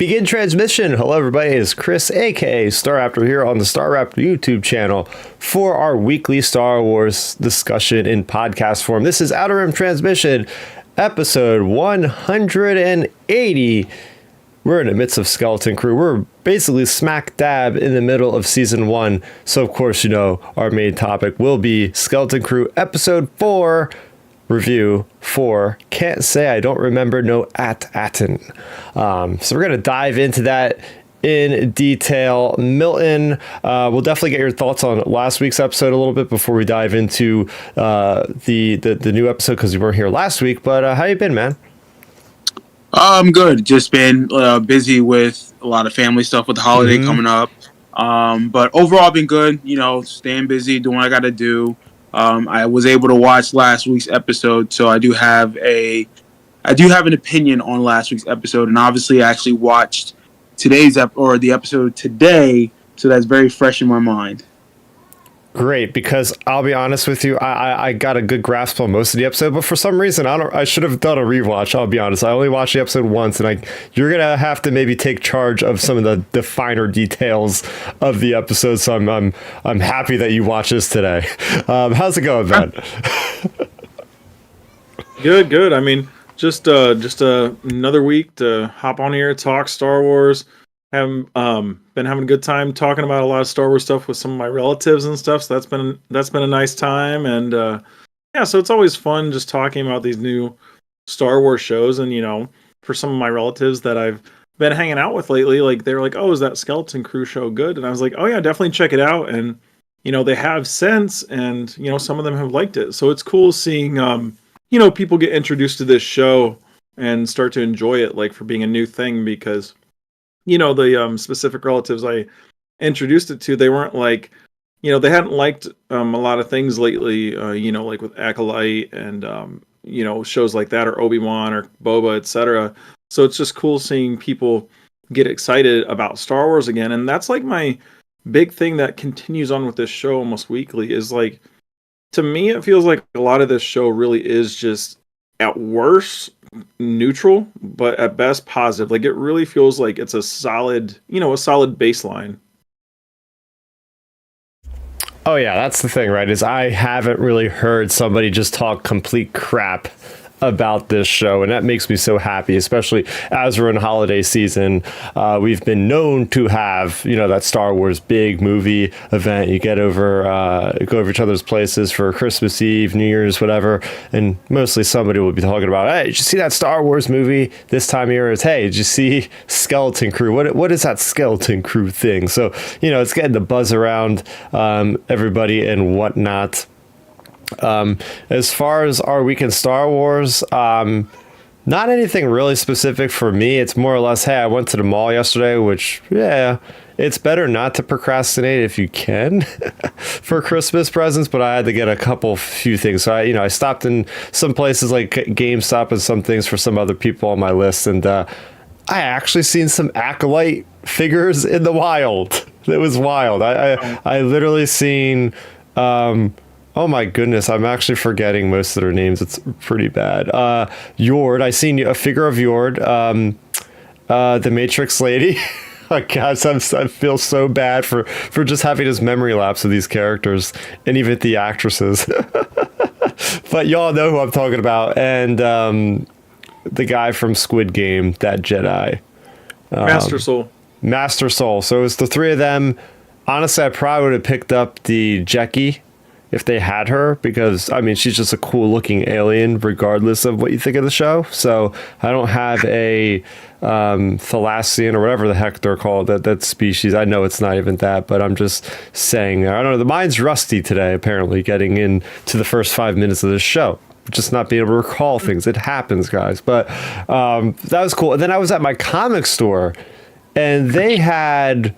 Begin transmission. Hello, everybody. It's Chris, aka Starrapter, here on the Starrapter YouTube channel for our weekly Star Wars discussion in podcast form. This is Outer Rim Transmission, episode 180. We're in the midst of Skeleton Crew. We're basically smack dab in the middle of season 1. So, of course, you know, our main topic will be Skeleton Crew episode 4. Review for Can't Say I Don't Remember No Attin. So we're going to dive into that in detail. Milton, we'll definitely get your thoughts on last week's episode a little bit before we dive into the new episode, because you weren't here last week. But how you been, man? I'm good. Just been busy with a lot of family stuff with the holiday coming up. But overall, I've been good. You know, staying busy, doing what I got to do. I was able to watch last week's episode, so I do have an opinion on last week's episode, and obviously I actually watched the episode today, so that's very fresh in my mind. Great, because I'll be honest with you, I got a good grasp on most of the episode, but for some reason I should have done a rewatch. I'll be honest, I only watched the episode once, and you're gonna have to maybe take charge of some of the finer details of the episode. So I'm happy that you watched this today. How's it going, Ben? Good. I mean, just another week to hop on here, talk Star Wars. Been having a good time talking about a lot of Star Wars stuff with some of my relatives and stuff. So that's been a nice time, and so it's always fun just talking about these new Star Wars shows. And you know, for some of my relatives that I've been hanging out with lately, like they were like, "Oh, is that Skeleton Crew show good?" And I was like, "Oh yeah, definitely check it out." And you know, they have since, and you know, some of them have liked it. So it's cool seeing people get introduced to this show and start to enjoy it, like for being a new thing, because you know, the specific relatives I introduced it to, they weren't like, you know, they hadn't liked a lot of things lately, like with Acolyte and, shows like that, or Obi-Wan or Boba, etc. So it's just cool seeing people get excited about Star Wars again. And that's like my big thing that continues on with this show almost weekly is like, to me, it feels like a lot of this show really is just at worst neutral, but at best positive. Like it really feels like it's a solid baseline. Oh yeah, that's the thing, right? Is I haven't really heard somebody just talk complete crap about this show, and that makes me so happy, especially as we're in holiday season. We've been known to have, that Star Wars big movie event. You go over each other's places for Christmas Eve, New Year's, whatever, and mostly somebody will be talking about, hey, did you see that Star Wars movie this time of year? It's, hey, did you see Skeleton Crew? What is that Skeleton Crew thing? So, it's getting the buzz around everybody and whatnot. As far as our week in Star Wars, not anything really specific for me. It's more or less, hey, I went to the mall yesterday, which, yeah, it's better not to procrastinate if you can for Christmas presents, but I had to get a few things. So I stopped in some places like GameStop and some things for some other people on my list, and I actually seen some Acolyte figures in the wild. It was wild. I literally seen oh my goodness, I'm actually forgetting most of their names. It's pretty bad. Yord, I seen a figure of Yord, the Matrix lady. Oh gosh, I feel so bad for just having this memory lapse of these characters and even the actresses. But y'all know who I'm talking about. And the guy from Squid Game, that Jedi. Master Soul. Master Soul. So it was the three of them. Honestly, I probably would have picked up the Jekki if they had her, because she's just a cool looking alien regardless of what you think of the show. So I don't have a Thalassian or whatever the heck they're called, that species. I know it's not even that, but I'm just saying, I don't know, the mind's rusty today, apparently, getting into the first 5 minutes of this show, just not being able to recall things. It happens, guys. But that was cool. And then I was at my comic store and they had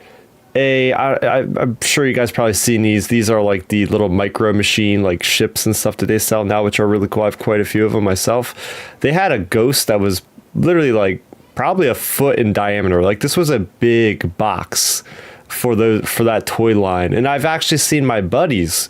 I'm sure you guys probably seen these. These are like the little micro machine, like ships and stuff that they sell now, which are really cool. I have quite a few of them myself. They had a ghost that was literally like probably a foot in diameter. Like this was a big box for that toy line. And I've actually seen my buddies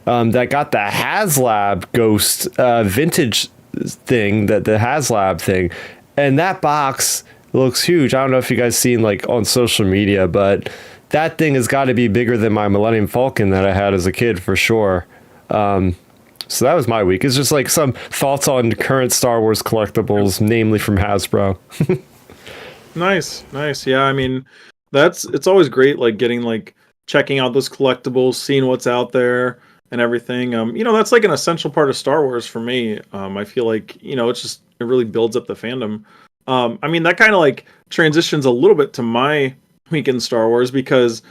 that got the HasLab ghost vintage thing, the HasLab thing, and that box looks huge. I don't know if you guys seen like on social media, but that thing has got to be bigger than my Millennium Falcon that I had as a kid for sure. So that was my week. It's just like some thoughts on current Star Wars collectibles, namely from Hasbro. Nice. Yeah, I mean, it's always great, like getting like checking out those collectibles, seeing what's out there and everything. That's like an essential part of Star Wars for me. I feel like, it really builds up the fandom. I mean, that kind of like transitions a little bit to my week in Star Wars because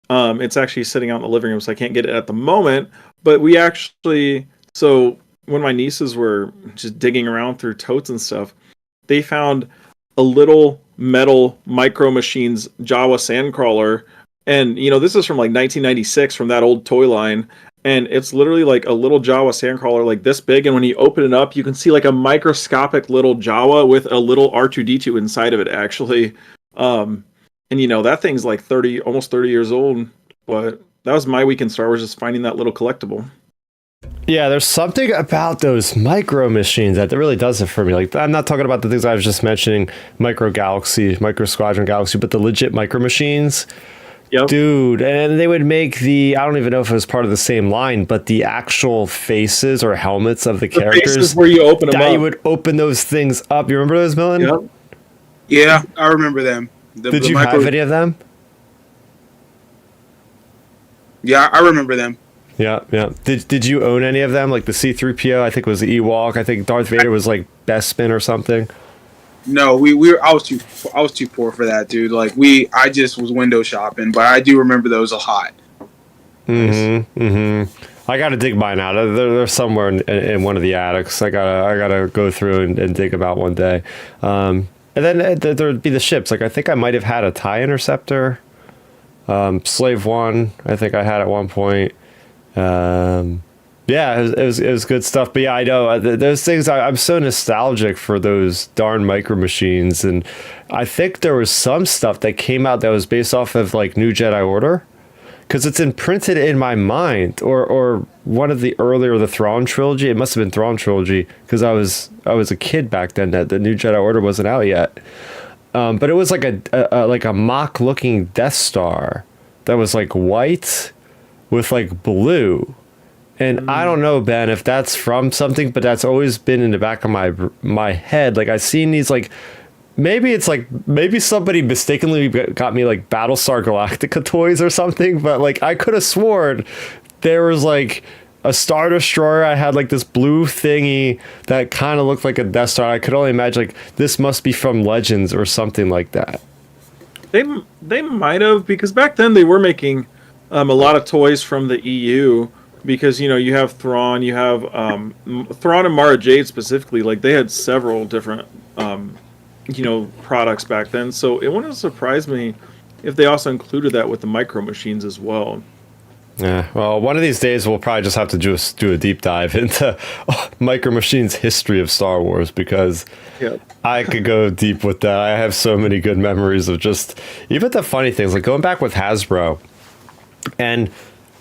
it's actually sitting out in the living room, so I can't get it at the moment. But so when my nieces were just digging around through totes and stuff, they found a little metal Micro Machines Jawa sandcrawler. And, this is from like 1996 from that old toy line. And it's literally like a little Jawa sandcrawler like this big. And when you open it up, you can see like a microscopic little Jawa with a little R2-D2 inside of it, actually. And, that thing's like almost 30 years old. But that was my week in Star Wars, just finding that little collectible. Yeah, there's something about those Micro Machines that really does it for me. Like, I'm not talking about the things I was just mentioning, Micro Galaxy, Micro Squadron Galaxy, but the legit Micro Machines. Yep. Dude, and they would make I don't even know if it was part of the same line, but the actual faces or helmets of the characters. Faces where you open them up. You would open those things up. You remember those, Millen? Yep. Yeah, I remember them. Did you have any of them? Yeah, I remember them. Yeah. Did you own any of them? Like the C-3PO, I think it was the Ewok. I think Darth Vader was like Bespin or something. No, I was too poor for that, dude. Like I just was window shopping, but I do remember those a lot. I gotta dig mine out. They're somewhere in one of the attics. I gotta go through and dig about one day. And then there'd be the ships. Like I think I might have had a TIE Interceptor, Slave One. I think I had at one point. Yeah, it was good stuff. But yeah, I know those things. I'm so nostalgic for those darn Micro Machines, and I think there was some stuff that came out that was based off of like New Jedi Order, because it's imprinted in my mind, or one of the earlier the Thrawn trilogy. It must have been Thrawn trilogy because I was a kid back then. That the New Jedi Order wasn't out yet, but it was like a mock looking Death Star that was like white with like blue. And I don't know, Ben, if that's from something, but that's always been in the back of my head. Like I've seen these, like maybe somebody mistakenly got me like Battlestar Galactica toys or something, but like I could have sworn there was like a Star Destroyer. I had like this blue thingy that kind of looked like a Death Star. I could only imagine like this must be from Legends or something like that. They might have, because back then they were making a lot of toys from the EU. Because you have Thrawn, you have Thrawn and Mara Jade specifically. Like they had several different products back then. So it wouldn't surprise me if they also included that with the Micro Machines as well. Yeah, well, one of these days we'll probably just have to just do a deep dive into Micro Machines' history of Star Wars, because I could go deep with that. I have so many good memories of just even the funny things, like going back with Hasbro, and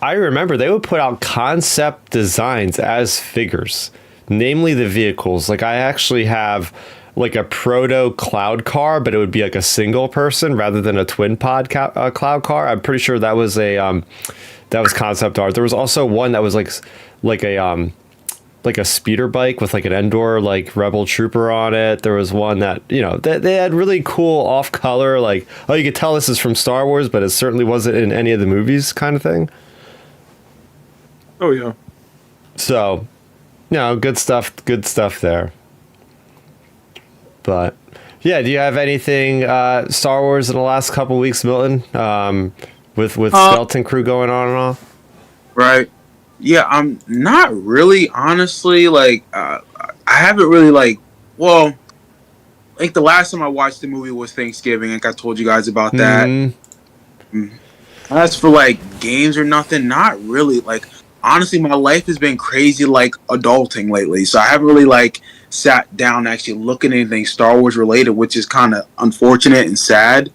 I remember they would put out concept designs as figures, namely the vehicles. Like I actually have like a proto cloud car, but it would be like a single person rather than a twin pod cloud car. I'm pretty sure that was that was concept art. There was also one that was like a speeder bike with like an Endor like rebel trooper on it. There was one that they had really cool off color, like, oh, you could tell this is from Star Wars, but it certainly wasn't in any of the movies kind of thing. Oh yeah. So, good stuff there. But yeah, do you have anything Star Wars in the last couple weeks, Milton? With Skeleton Crew going on and all? Right. Yeah, I'm not really, honestly. Like, I haven't really well, the last time I watched the movie was Thanksgiving. Like I told you guys about that. As for games or nothing, not really. Honestly, my life has been crazy, adulting lately. So I haven't really sat down actually looking at anything Star Wars related, which is kind of unfortunate and sad.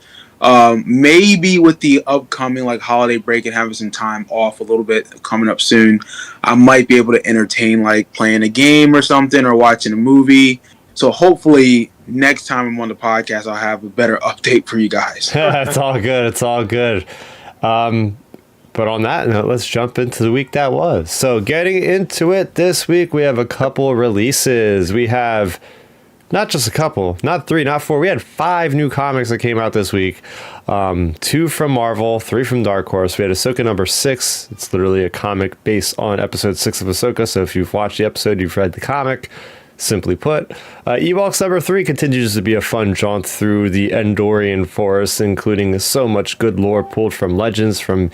Maybe with the upcoming holiday break and having some time off a little bit coming up soon, I might be able to entertain playing a game or something or watching a movie. So hopefully next time I'm on the podcast, I'll have a better update for you guys. It's all good. It's all good. But on that note, let's jump into the week that was. So getting into it this week, we have a couple releases. We have not just a couple, not 3, not 4. We had 5 new comics that came out this week. 2 from Marvel, 3 from Dark Horse. We had Ahsoka number 6. It's literally a comic based on episode 6 of Ahsoka. So if you've watched the episode, you've read the comic. Simply put, Ewoks number 3 continues to be a fun jaunt through the Endorian forest, including so much good lore pulled from legends from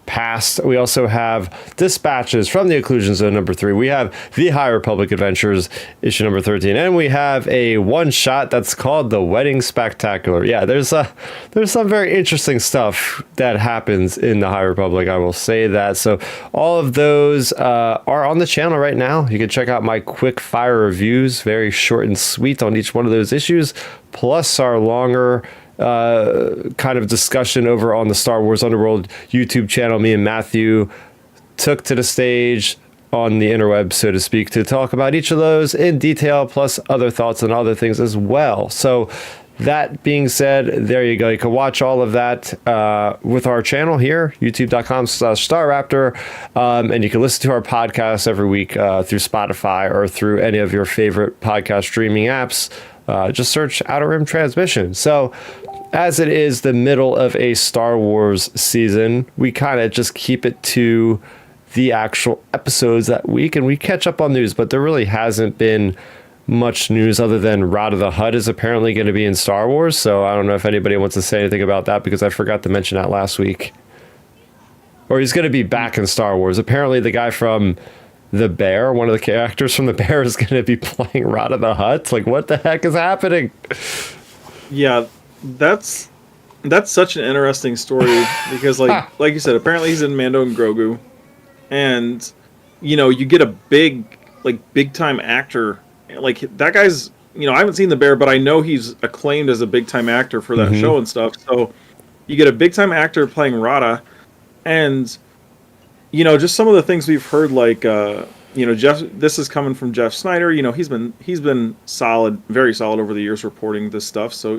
past. We also have Dispatches from the Occlusion Zone number 3. We have The High Republic Adventures issue number 13, and we have a one shot that's called The Wedding Spectacular. Yeah, there's some very interesting stuff that happens in the High Republic, I will say that. So all of those are on the channel right now. You can check out my quick fire reviews, very short and sweet on each one of those issues, plus our longer kind of discussion over on the Star Wars Underworld YouTube channel. Me and Matthew took to the stage on the interweb, so to speak, to talk about each of those in detail, plus other thoughts and other things as well. So that being said, there you go. You can watch all of that with our channel here, youtube.com/Starrapter. And you can listen to our podcast every week through Spotify or through any of your favorite podcast streaming apps. Just search Outer Rim Transmission. So as it is the middle of a Star Wars season, we kind of just keep it to the actual episodes that week, and we catch up on news, but there really hasn't been much news other than Rada the Hutt is apparently going to be in Star Wars. So I don't know if anybody wants to say anything about that, because I forgot to mention that last week. Or he's going to be back in Star Wars. Apparently the guy from The Bear, one of the characters from The Bear, is going to be playing Rada the Hutt. Like, what the heck is happening? Yeah, that's such an interesting story because, like you said, apparently he's in Mando and Grogu, and you get a big time actor like that guy's. I haven't seen The Bear, but I know he's acclaimed as a big time actor for that show and stuff. So you get a big time actor playing Rada, and just some of the things we've heard, like Jeff. This is coming from Jeff Snyder. He's been solid, very solid over the years reporting this stuff. So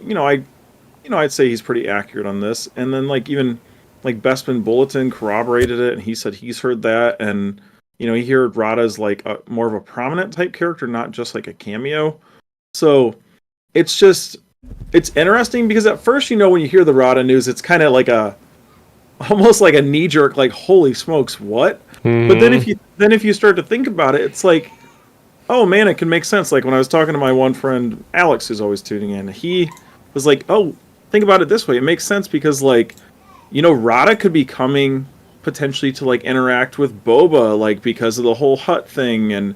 I'd say he's pretty accurate on this. And then even Bespin Bulletin corroborated it, and he said he's heard that, and he heard Rada as more of a prominent type character, not just like a cameo. So it's interesting because at first, when you hear the Rada news, it's kind of like almost like a knee jerk, like, holy smokes, what? Mm-hmm. But then if you start to think about it, it's like, oh man, it can make sense. Like when I was talking to my one friend Alex, who's always tuning in, he was like, oh, think about it this way. It makes sense because Rada could be coming potentially to interact with Boba, because of the whole Hutt thing and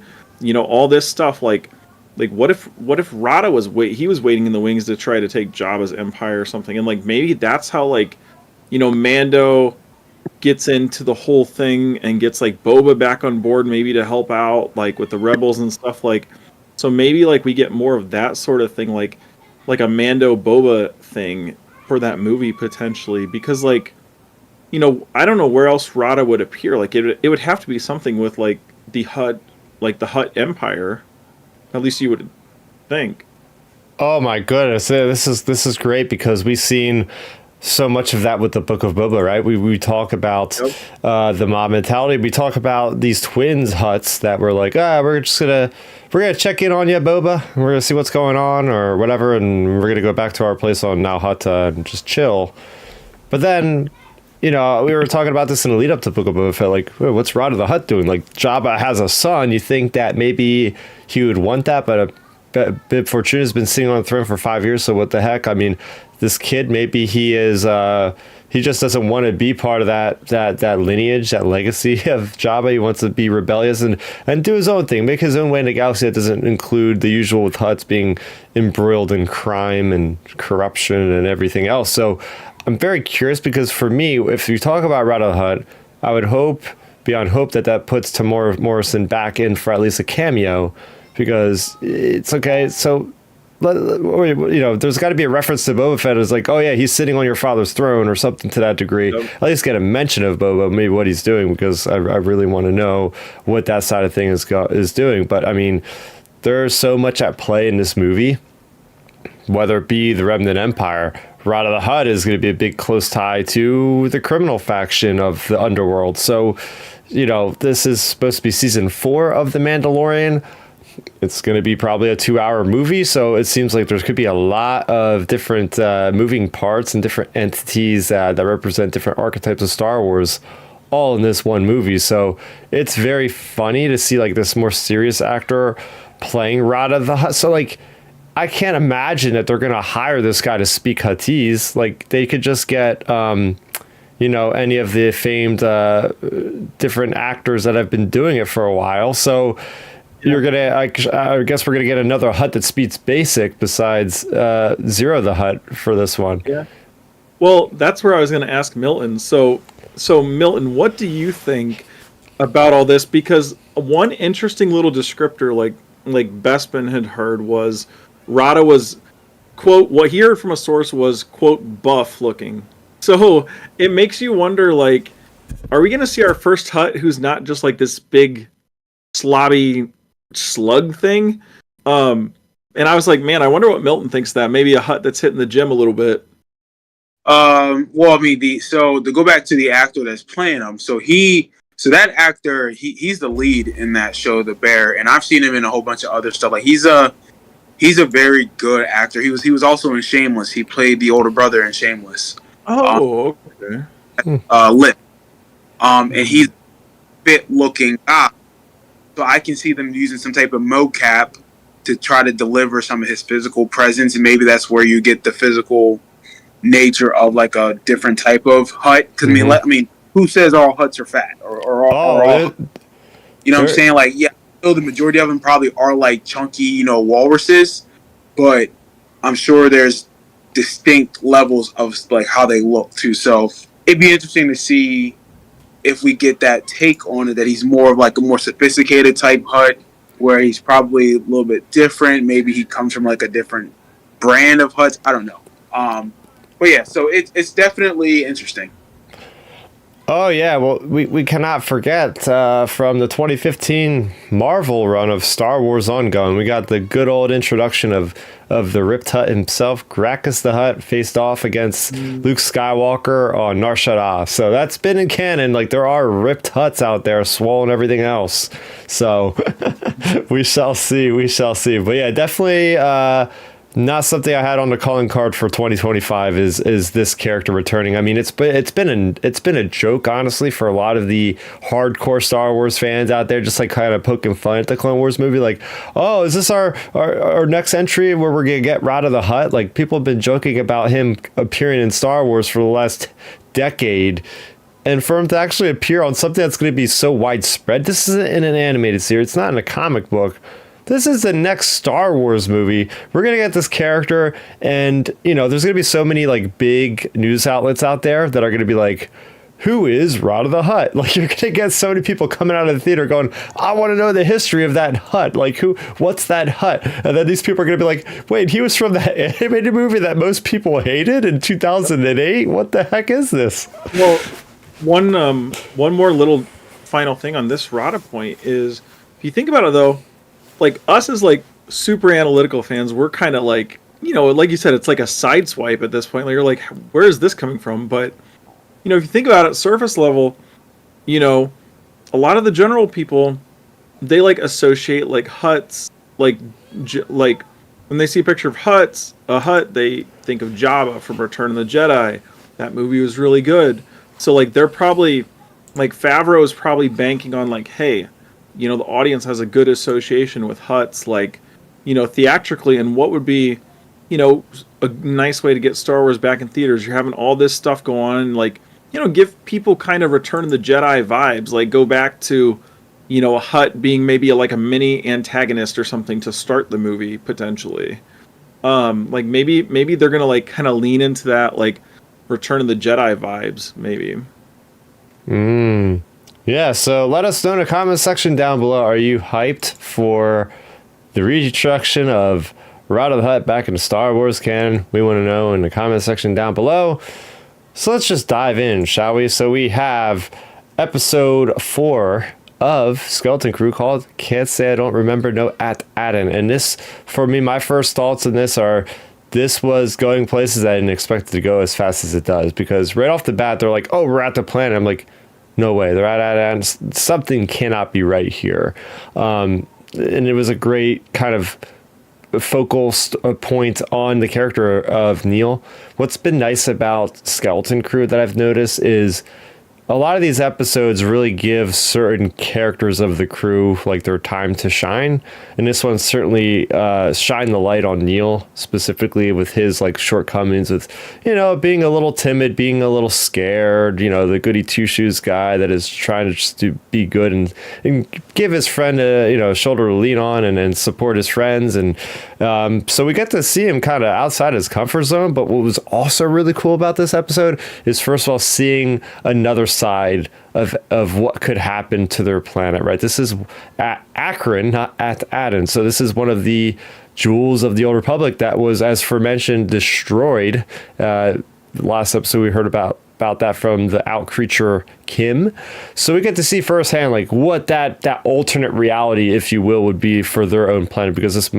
all this stuff. Like what if Rada was waiting in the wings to try to take Jabba's empire or something, and maybe that's how Mando gets into the whole thing and gets Boba back on board, maybe to help out with the rebels and stuff. So maybe we get more of that sort of thing, like a Mando Boba thing for that movie potentially, because I don't know where else Rada would appear. It would have to be something with the Hutt, the Hutt Empire. At least you would think. Oh my goodness, this is great because we've seen so much of that with the Book of Boba, right? We talk about the mob mentality. We talk about these twins Hutts that were like, we're gonna check in on you, Boba. We're gonna see what's going on or whatever, and we're gonna go back to our place on Nal Hutta and just chill. But then, we were talking about this in the lead up to Book of Boba Fett, what's Rada the Hutt doing? Jabba has a son. You think that maybe he would want that, but Bib Fortuna has been sitting on the throne for 5 years, so what the heck? I mean, this kid, maybe he is, he just doesn't want to be part of that lineage, that legacy of Jabba. He wants to be rebellious and do his own thing, make his own way in the galaxy that doesn't include the usual with Hutts being embroiled in crime and corruption and everything else. So I'm very curious because for me, if you talk about Rada the Hutt, I would hope, beyond hope, that puts Tamora Morrison back in for at least a cameo, because it's okay. So, there's got to be a reference to Boba Fett as oh yeah, he's sitting on your father's throne or something to that degree. Yep. At least get a mention of Boba, maybe what he's doing, because I really want to know what that side of thing is doing. But I mean, there's so much at play in this movie whether it be the Remnant Empire, Rot of the Hutt is going to be a big close tie to the criminal faction of the underworld. So, this is supposed to be season 4 of The Mandalorian. It's going to be probably a 2-hour movie, so it seems like there could be a lot of different moving parts and different entities that represent different archetypes of Star Wars all in this one movie. So it's very funny to see like this more serious actor playing Rot of the Hutt. So like, I can't imagine that they're going to hire this guy to speak Huttese. Like, they could just get, any of the famed different actors that have been doing it for a while. So you're going to, I guess we're going to get another Hutt that speaks basic besides Zero the Hutt for this one. Yeah. Well, that's where I was going to ask Milton. So Milton, what do you think about all this? Because one interesting little descriptor, like Bespin had heard, was Rada was, quote, what he heard from a source was, quote, buff looking. So it makes you wonder, like, are we going to see our first Hutt who's not just like this big slobby slug thing? And I was like, man, I wonder what Milton thinks of that. Maybe a Hutt that's hitting the gym a little bit. Well, I mean, so to go back to the actor that's playing him, so that actor, he's the lead in that show, The Bear, and I've seen him in a whole bunch of other stuff. Like, he's a very good actor. He was also in Shameless. He played the older brother in Shameless. Oh, okay. Lit. And he's a fit looking guy. So I can see them using some type of mocap to try to deliver some of his physical presence, and maybe that's where you get the physical nature of like a different type of Hutt. Because I mean, who says all Hutts are fat or all? You know what I'm saying? Like, yeah, I know the majority of them probably are like chunky, walruses, but I'm sure there's distinct levels of like how they look too. So it'd be interesting to see if we get that take on it, that he's more of like a more sophisticated type Hutt, where he's probably a little bit different. Maybe he comes from like a different brand of Hutts. I don't know. But yeah, so it's definitely interesting. Oh yeah, well we cannot forget from the 2015 Marvel run of Star Wars ongoing, we got the good old introduction of the Ripped Hutt himself. Gracchus the Hutt faced off against Luke Skywalker on Nar Shaddaa. So that's been in canon. Like, there are ripped Hutts out there, swole and everything else. So we shall see. But yeah, definitely not something I had on the calling card for 2025 is this character returning. I mean, it's been a joke, honestly, for a lot of the hardcore Star Wars fans out there, just like kind of poking fun at the Clone Wars movie, like, oh, is this our next entry where we're gonna get Rot of the Hutt? Like, people have been joking about him appearing in Star Wars for the last decade, and for him to actually appear on something that's going to be so widespread. This isn't in an animated series, it's not in a comic book. This is the next Star Wars movie. We're going to get this character, and, there's going to be so many, like, big news outlets out there that are going to be like, who is Rot of the Hutt? Like, you're going to get so many people coming out of the theater going, I want to know the history of that Hutt. Like, what's that Hutt? And then these people are going to be like, wait, he was from that animated movie that most people hated in 2008? What the heck is this? Well, one more little final thing on this Rada point is, if you think about it, though, like, us as like super analytical fans, we're kind of like, like you said, it's like a side swipe at this point. Like, you're like, where is this coming from? But if you think about it, surface level, a lot of the general people, they like associate like Hutts, like when they see a picture of a Hutt, they think of Jabba from Return of the Jedi. That movie was really good. So like, they're probably like, Favreau is probably banking on like, hey, the audience has a good association with Hutts, like, theatrically, and what would be, a nice way to get Star Wars back in theaters. You're having all this stuff go on, and like, give people kind of Return of the Jedi vibes, like go back to, a Hutt being maybe like a mini antagonist or something to start the movie potentially. Like maybe they're gonna like kind of lean into that like Return of the Jedi vibes, maybe. Yeah, so let us know in the comment section down below. Are you hyped for the reintroduction of Rot of the Hutt back into Star Wars canon? We want to know in the comment section down below. So let's just dive in, shall we? So we have episode 4 of Skeleton Crew called Can't Say I Don't Remember No Attin. And this, for me, my first thoughts on this are this was going places I didn't expect it to go as fast as it does, because right off the bat they're like, oh, we're at the planet. I'm like, no way, they're at something cannot be right here. And it was a great kind of focal point on the character of Neil. What's been nice about Skeleton Crew that I've noticed is a lot of these episodes really give certain characters of the crew like their time to shine, and this one certainly shined the light on Neil specifically with his like shortcomings with, you know, being a little timid, being a little scared, you know, the goody two shoes guy that is trying to just to be good and give his friend a, you know, shoulder to lean on and support his friends. And so we get to see him kind of outside his comfort zone. But what was also really cool about this episode is, first of all, seeing another side of what could happen to their planet, right? This is at Akron, not at Attin. So this is one of the jewels of the Old Republic that was, as aforementioned, destroyed. Last episode we heard about that from the out creature Kim. So we get to see firsthand like what that alternate reality, if you will, would be for their own planet, because this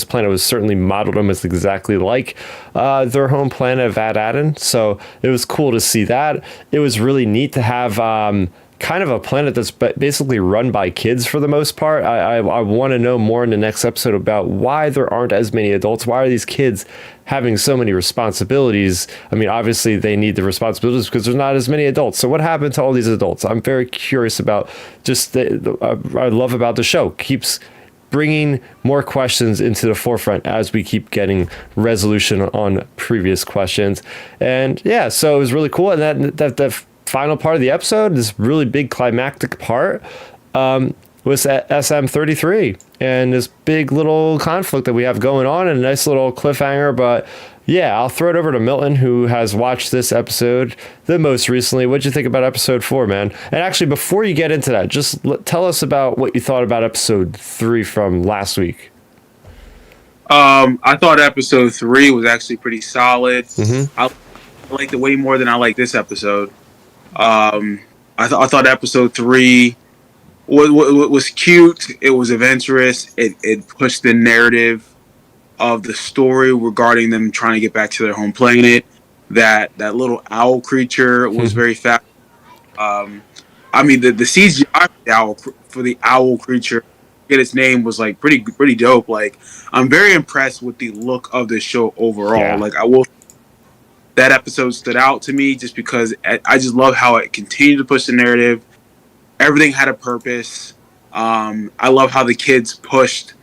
planet was certainly modeled almost exactly like their home planet of Attin. So it was cool to see that. It was really neat to have kind of a planet that's basically run by kids for the most part. I want to know more in the next episode about why there aren't as many adults. Why are these kids having so many responsibilities? I mean, obviously they need the responsibilities because there's not as many adults. So what happened to all these adults? I'm very curious about just I love about the show. Keeps bringing more questions into the forefront as we keep getting resolution on previous questions. And yeah, so it was really cool. And that final part of the episode, this really big climactic part, was at SM33 and this big little conflict that we have going on, and a nice little cliffhanger. But yeah, I'll throw it over to Milton, who has watched this episode the most recently. What'd you think about episode 4, man? And actually, before you get into that, just tell us about what you thought about episode 3 from last week. I thought episode 3 was actually pretty solid. Mm-hmm. I liked it way more than I like this episode. I thought episode 3 was cute. It was adventurous. It pushed the narrative of the story regarding them trying to get back to their home planet. That little owl creature was very fast. I mean, the CGI for the owl creature, get its name, was like pretty dope. Like, I'm very impressed with the look of the show overall. Yeah. Like, that episode stood out to me just because I just love how it continued to push the narrative. Everything had a purpose. I love how the kids pushed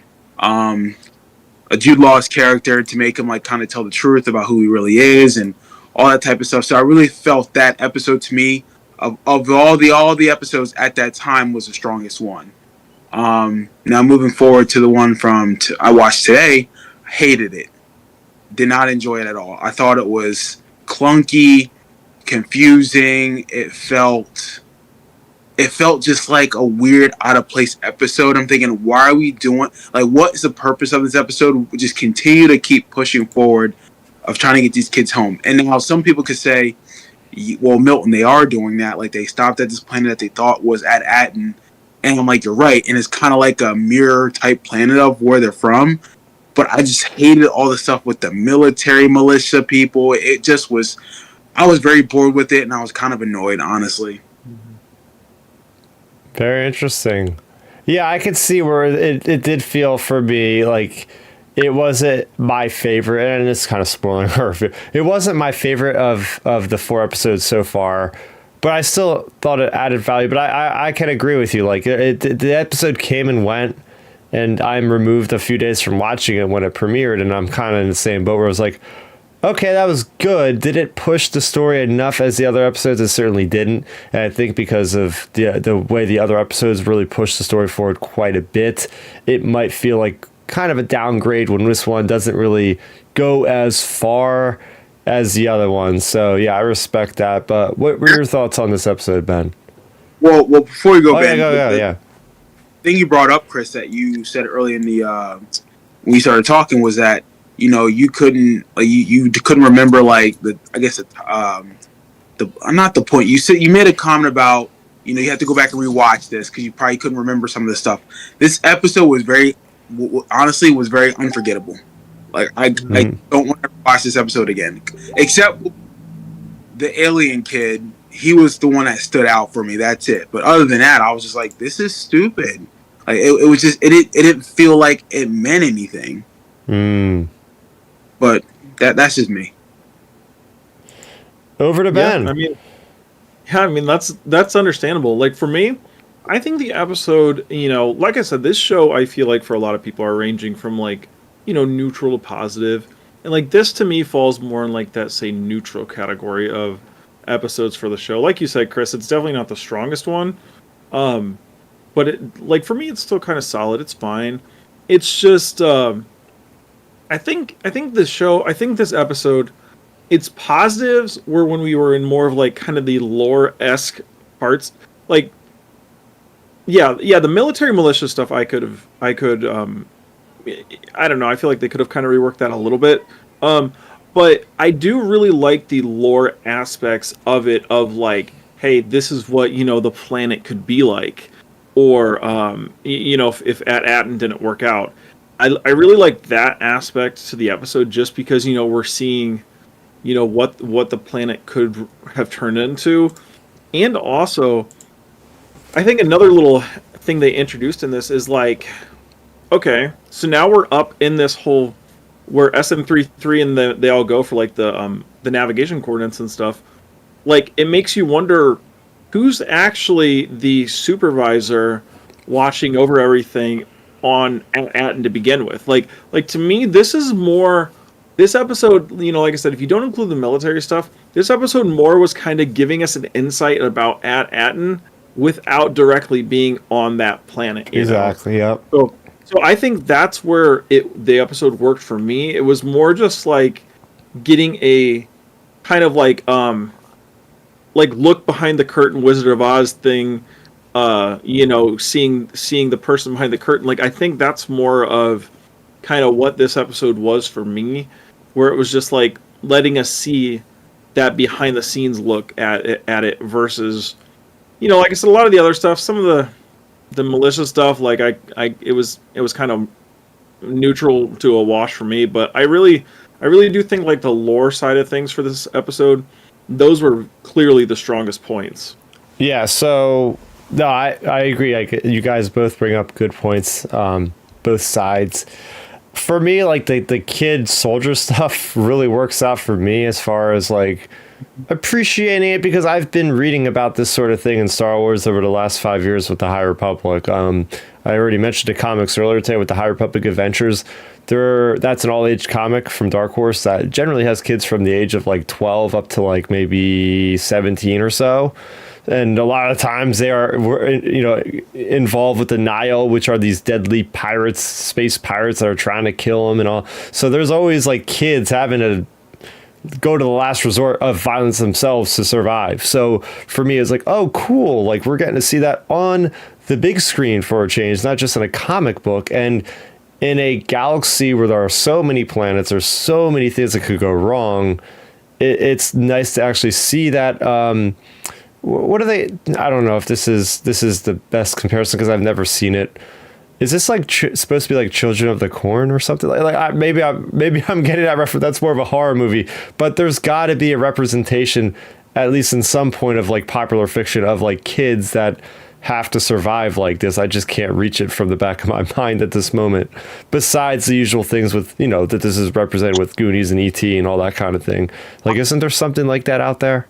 a Jude Law's character to make him like kind of tell the truth about who he really is and all that type of stuff. So I really felt that episode, to me, of all the episodes at that time, was the strongest one. Now moving forward to the one I watched today, I hated it. Did not enjoy it at all. I thought it was clunky, confusing. It felt just like a weird, out of place episode. I'm thinking, why are we doing, like, what is the purpose of this episode? We just continue to keep pushing forward of trying to get these kids home. And now some people could say, well, Milton, they are doing that. Like, they stopped at this planet that they thought was at Attin. And I'm like, you're right. And it's kind of like a mirror type planet of where they're from. But I just hated all the stuff with the military militia people. It just was, I was very bored with it, and I was kind of annoyed, honestly. Very interesting. Yeah, I could see where it did feel for me like it wasn't my favorite, and it's kind of spoiling her. It wasn't my favorite of the 4 episodes so far, but I still thought it added value. But I can agree with you. Like, the episode came and went, and I'm removed a few days from watching it when it premiered, and I'm kind of in the same boat where I was like, okay, that was good. Did it push the story enough as the other episodes? It certainly didn't. And I think because of the way the other episodes really pushed the story forward quite a bit, it might feel like kind of a downgrade when this one doesn't really go as far as the other one. So, yeah, I respect that. But what were your thoughts on this episode, Ben? Well, before you go, Ben, yeah. Thing you brought up, Chris, that you said early in the when we started talking, was that, you know, you couldn't remember, like, not the point. You said, you made a comment about, you know, you have to go back and rewatch this because you probably couldn't remember some of the stuff. This episode was honestly very unforgettable. Like I don't want to watch this episode again, except the alien kid. He was the one that stood out for me. That's it. But other than that, I was just like, this is stupid. Like it was just it didn't feel like it meant anything. But that's just me. Over to Ben. I mean that's understandable. Like for me, I think the episode, like I said, this show I feel like for a lot of people are ranging from like, neutral to positive. And like this to me falls more in like that say neutral category of episodes for the show. Like you said, Chris, it's definitely not the strongest one. But it, like for me it's still kind of solid. It's fine. It's just I think this episode, its positives were when we were in more of like kind of the lore-esque parts. Like yeah, the military militia stuff I don't know, I feel like they could have kind of reworked that a little bit. But I do really like the lore aspects of it, of like, hey, this is what, the planet could be like. Or, if at Attin didn't work out. I really like that aspect to the episode just because, we're seeing, what the planet could have turned into. And also, I think another little thing they introduced in this is like, okay, so now we're up in this whole where SM33 and they all go for like the navigation coordinates and stuff. Like it makes you wonder who's actually the supervisor watching over everything on Attin to begin with. Like to me, this episode, like I said, if you don't include the military stuff, this episode more was kind of giving us an insight about Attin without directly being on that planet. Exactly. Yep. So I think that's where the episode worked for me. It was more just like getting a kind of like look behind the curtain Wizard of Oz thing, seeing the person behind the curtain. Like I think that's more of kind of what this episode was for me, where it was just like letting us see that behind the scenes look at it versus, like I said, a lot of the other stuff, some of the militia stuff, like it was kind of neutral to a wash for me. But I really do think like the lore side of things for this episode, those were clearly the strongest points. Yeah. So no, I agree. Like you guys both bring up good points, both sides. For me, like the kid soldier stuff really works out for me as far as like appreciating it, because I've been reading about this sort of thing in Star Wars over the last 5 years with the High Republic. I already mentioned the comics earlier today with the High Republic Adventures. That's an all-age comic from Dark Horse that generally has kids from the age of like 12 up to like maybe 17 or so. And a lot of times they are, involved with the Nile, which are these deadly pirates, space pirates that are trying to kill them and all. So there's always like kids having to go to the last resort of violence themselves to survive. So for me, it's like, oh, cool. Like we're getting to see that on the big screen for a change, not just in a comic book. And in a galaxy where there are so many planets, there's so many things that could go wrong. It's nice to actually see that. What are they? I don't know if this is the best comparison because I've never seen it. Is this like supposed to be like Children of the Corn or something? Maybe I'm getting that reference. That's more of a horror movie, but there's got to be a representation, at least in some point of like popular fiction, of like kids that have to survive like this. I just can't reach it from the back of my mind at this moment. Besides the usual things with that this is represented with Goonies and E.T. and all that kind of thing. Like, isn't there something like that out there?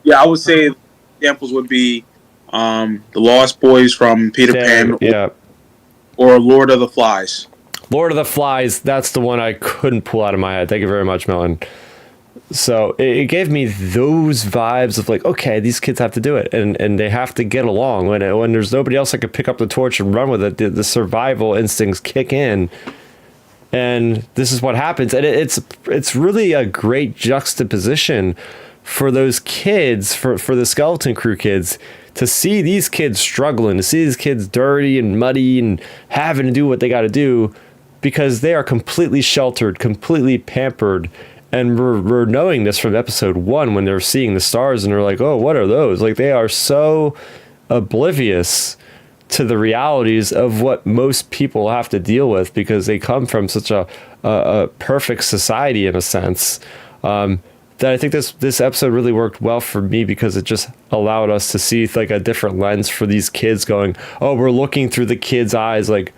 Yeah, I would say examples would be the Lost Boys from Peter Pan, or Lord of the Flies. Lord of the Flies, that's the one I couldn't pull out of my head. Thank you very much, Melon. So it gave me those vibes of like, okay, these kids have to do it, and they have to get along. When there's nobody else that could pick up the torch and run with it, the survival instincts kick in, and this is what happens. And it's really a great juxtaposition for those kids, for the Skeleton Crew kids, to see these kids struggling, to see these kids dirty and muddy and having to do what they got to do because they are completely sheltered, completely pampered. And we're knowing this from episode 1 when they're seeing the stars and they're like, oh, what are those? Like, they are so oblivious to the realities of what most people have to deal with because they come from such a perfect society in a sense. That I think this episode really worked well for me because it just allowed us to see like a different lens for these kids going, oh, we're looking through the kids' eyes like,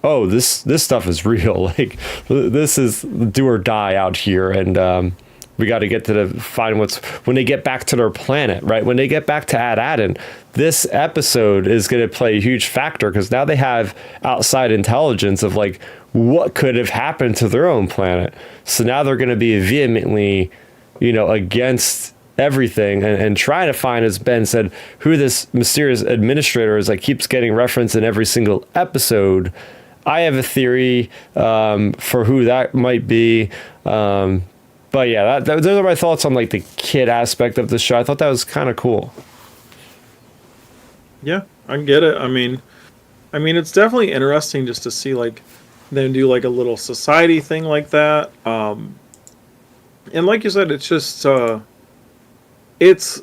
oh, this stuff is real. Like this is do or die out here. And we got to get to find when they get back to their planet, right? When they get back to Attin, this episode is going to play a huge factor because now they have outside intelligence of like what could have happened to their own planet. So now they're going to be vehemently, against everything and trying to find, as Ben said, who this mysterious administrator is that keeps getting referenced in every single episode. I have a theory for who that might be. But yeah, those are my thoughts on like the kid aspect of the show. I thought that was kind of cool. Yeah, I get it. I mean, it's definitely interesting just to see like them do like a little society thing like that. And like you said, it's just it's.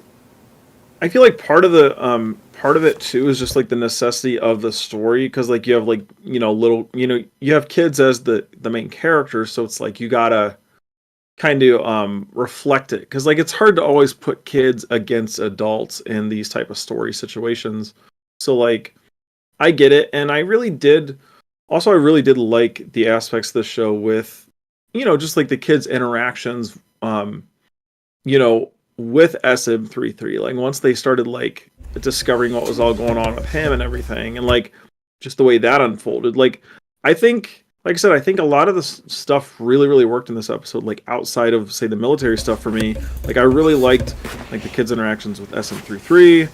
I feel like part of it too is just like the necessity of the story because like you have like little you have kids as the main characters, so it's like you gotta kind of reflect it because like it's hard to always put kids against adults in these type of story situations. So like I get it, and I really did like the aspects of the show with just like the kids' interactions with SM33. Like once they started like discovering what was all going on with him and everything, and like just the way that unfolded. Like I think, like I said, I think a lot of the stuff really, really worked in this episode. Like outside of say the military stuff for me, like I really liked like the kids' interactions with SM33,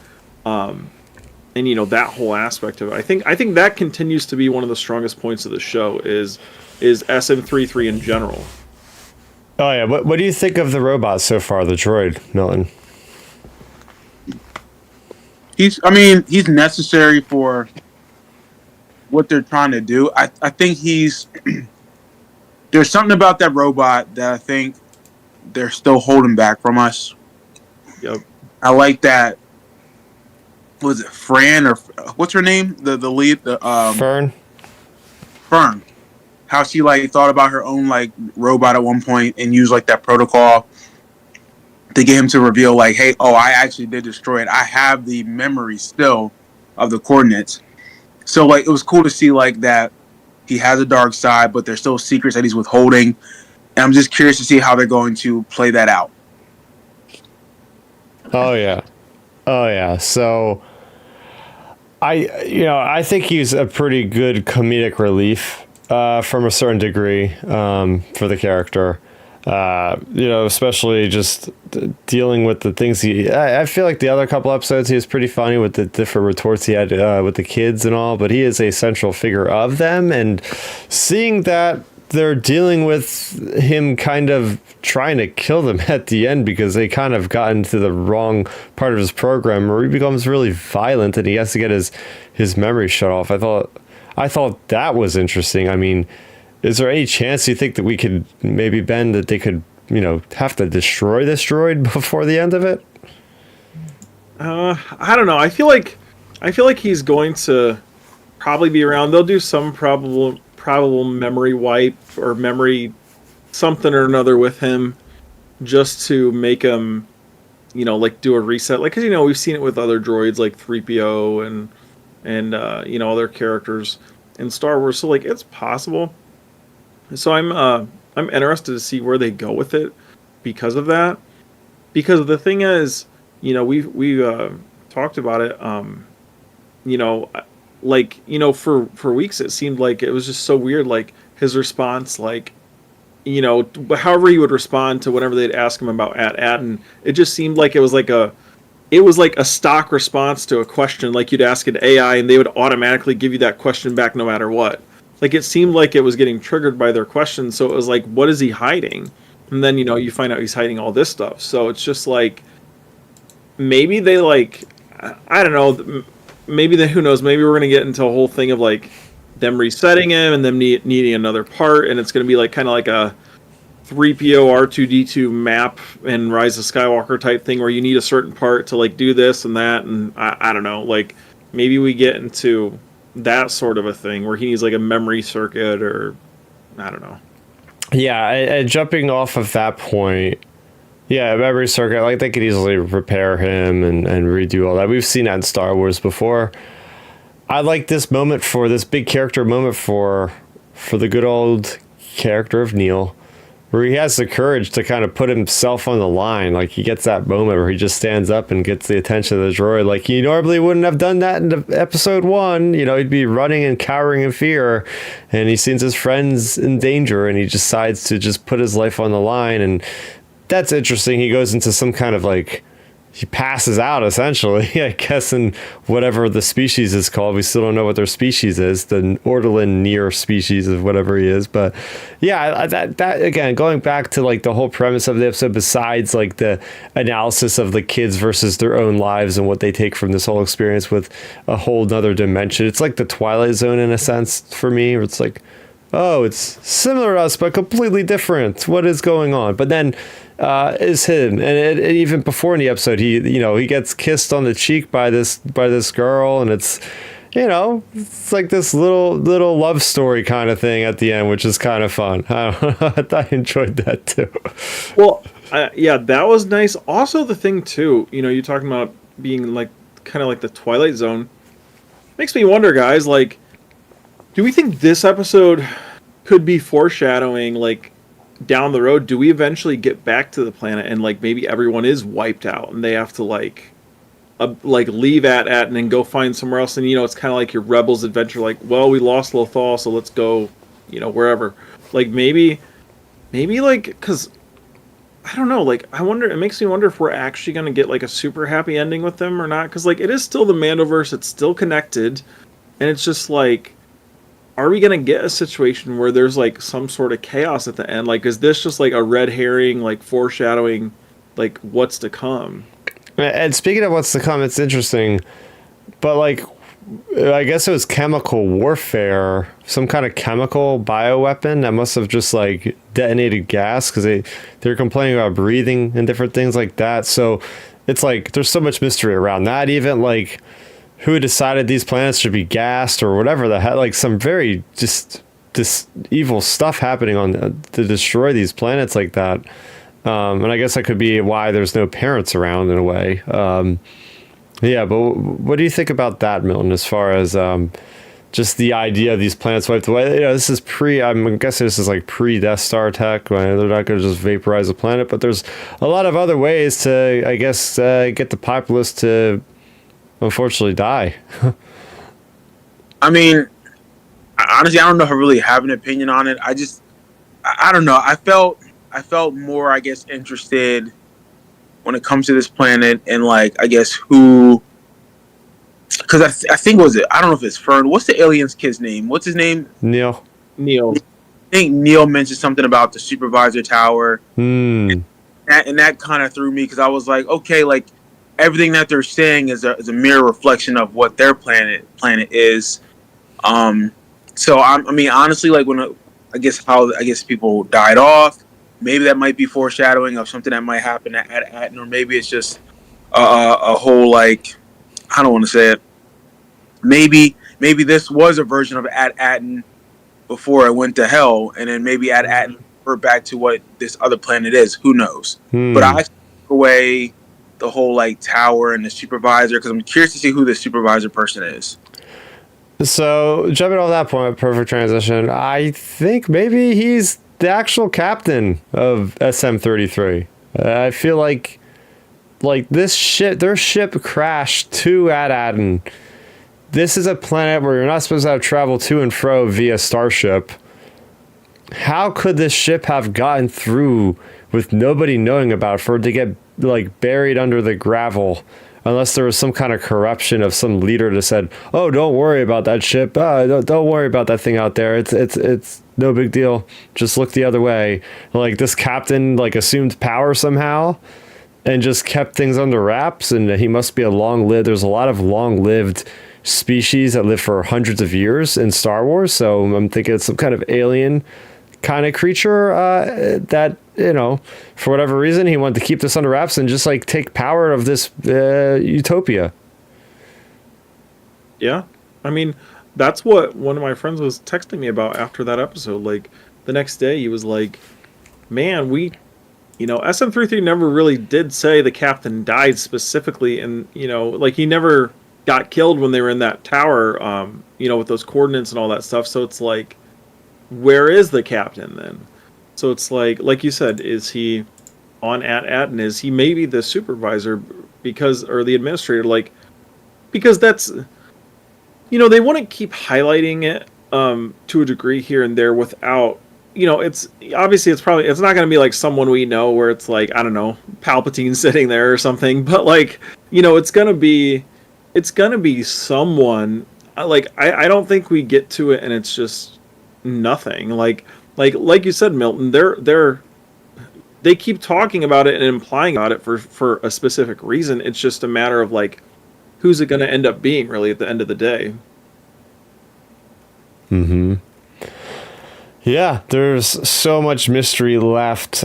and that whole aspect of it. I think that continues to be one of the strongest points of the show is SM33 in general. Oh yeah, what do you think of the robot so far, the droid, Milton? He's necessary for what they're trying to do. I think there's something about that robot that I think they're still holding back from us. Yep. I like that. Was it Fran or what's her name? The lead, Fern. Fern. How she like thought about her own like robot at one point and used like that protocol to get him to reveal like, hey, I actually did destroy it. I have the memory still of the coordinates. So like it was cool to see like that he has a dark side, but there's still secrets that he's withholding. And I'm just curious to see how they're going to play that out. Oh yeah. So I think he's a pretty good comedic relief from a certain degree for the character. Especially just dealing with the things I feel like the other couple episodes he was pretty funny with the different retorts he had with the kids and all, but he is a central figure of them, and seeing that they're dealing with him kind of trying to kill them at the end because they kind of got into the wrong part of his program where he becomes really violent and he has to get his memory shut off. I thought that was interesting. I mean, is there any chance you think that we could maybe, Ben, that they could, have to destroy this droid before the end of it? I don't know. I feel like he's going to probably be around. They'll do some probable memory wipe or memory something or another with him just to make him, like do a reset. Like, 'cause, we've seen it with other droids like 3PO and other characters in Star Wars. So like it's possible. So I'm interested to see where they go with it because of that. Because the thing is, we've talked about it. For weeks it seemed like it was just so weird. Like his response, like however he would respond to whenever they'd ask him about Attin, it just seemed like it was like a stock response to a question. Like you'd ask an AI and they would automatically give you that question back no matter what. Like it seemed like it was getting triggered by their questions. So it was like, what is he hiding? And then, you find out he's hiding all this stuff. So it's just like, maybe they like, I don't know. Maybe who knows? Maybe we're going to get into a whole thing of like them resetting him and them needing another part. And it's going to be like kind of like a 3PO R2D2 map and Rise of Skywalker type thing where you need a certain part to like do this and that. And I don't know, like maybe we get into that sort of a thing where he needs like a memory circuit, or I don't know. Yeah, and jumping off of that point, yeah, memory circuit, like they could easily repair him and redo all that. We've seen that in Star Wars before. I like this moment for this big character moment for the good old character of Neil, where he has the courage to kind of put himself on the line. Like he gets that moment where he just stands up and gets the attention of the droid. Like he normally wouldn't have done that in episode 1. You know, he'd be running and cowering in fear, and he sees his friends in danger, and he decides to just put his life on the line. And that's interesting. He goes into some kind of like, he passes out essentially, I guess, in whatever the species is called. We still don't know what their species is, the Ortolan near species of whatever he is. But yeah, that again, going back to like the whole premise of the episode, besides like the analysis of the kids versus their own lives and what they take from this whole experience with a whole nother dimension. It's like the Twilight Zone in a sense for me, where it's like, oh, it's similar to us, but completely different. What is going on? But then is him, and even before in the episode, he gets kissed on the cheek by this girl, and it's it's like this little love story kind of thing at the end, which is kind of fun. I enjoyed that too. Well, yeah, that was nice. Also, the thing too, you're talking about being like kind of like the Twilight Zone. Makes me wonder, guys. Like, do we think this episode could be foreshadowing, like, down the road? Do we eventually get back to the planet and like maybe everyone is wiped out and they have to like leave Attin and go find somewhere else? And it's kind of like your Rebels adventure. Like, well, we lost Lothal, so let's go, wherever. Like maybe like, because I don't know. Like, I wonder. It makes me wonder if we're actually gonna get like a super happy ending with them or not. Because like it is still the Mandoverse. It's still connected, and it's just like, are we going to get a situation where there's like some sort of chaos at the end? Like, is this just like a red herring, like foreshadowing, like what's to come? And speaking of what's to come, it's interesting, but like, I guess it was chemical warfare, some kind of chemical bioweapon that must have just like detonated gas, because they're complaining about breathing and different things like that. So it's like, there's so much mystery around that. Even like, who decided these planets should be gassed or whatever the hell, like some very just this evil stuff happening to destroy these planets like that. And I guess that could be why there's no parents around in a way. Yeah, but what do you think about that, Milton, as far as just the idea of these planets wiped away? This is I'm guessing this is like pre-Death Star tech. Right? They're not going to just vaporize a planet, but there's a lot of other ways to, I guess, get the populace to unfortunately die. I mean, honestly, I don't know if I really have an opinion on it. I don't know. I felt more, I guess, interested when it comes to this planet and like, I guess who, because I think I don't know if it's Fern. What's the alien's kid's name? What's his name? Neil. I think Neil mentioned something about the supervisor tower. And that kind of threw me, because I was like, okay, like, everything that they're saying is a mere reflection of what their planet is. So I mean, honestly, like when I guess people died off, maybe that might be foreshadowing of something that might happen at Attin, or maybe it's just a whole, like, I don't want to say it. Maybe this was a version of Attin before it went to hell, and then maybe Attin revert back to what this other planet is. Who knows? But I took away the whole like tower and the supervisor, because I'm curious to see who the supervisor person is. So jumping off that point, perfect transition. I think maybe he's the actual captain of SM-33. I feel like this ship, their ship crashed to Attin. This is a planet where you're not supposed to have travel to and fro via starship. How could this ship have gotten through with nobody knowing about it, for it to get like buried under the gravel, unless there was some kind of corruption of some leader that said, oh, don't worry about that ship, don't worry about that thing out there, it's no big deal, just look the other way. Like, this captain like assumed power somehow and just kept things under wraps, and he must be there's a lot of long-lived species that live for hundreds of years in Star Wars, so I'm thinking it's some kind of alien kind of creature that, for whatever reason, he wanted to keep this under wraps and just like take power of this utopia. Yeah. I mean, that's what one of my friends was texting me about after that episode. Like, the next day, he was like, man, SM-33 never really did say the captain died specifically. And, like, he never got killed when they were in that tower, with those coordinates and all that stuff. So it's like, where is the captain then? So it's like you said, is he on at Attin? Is he maybe the supervisor or the administrator? Like, because that's, they wouldn't keep highlighting it to a degree here and there without, it's obviously it's not going to be like someone we know where it's like, I don't know, Palpatine sitting there or something, but like, it's going to be someone like, I don't think we get to it and it's just nothing. Like you said, Milton, they keep talking about it and implying about it for a specific reason. It's just a matter of like, who's it going to end up being really at the end of the day? Mm-hmm. Yeah, there's so much mystery left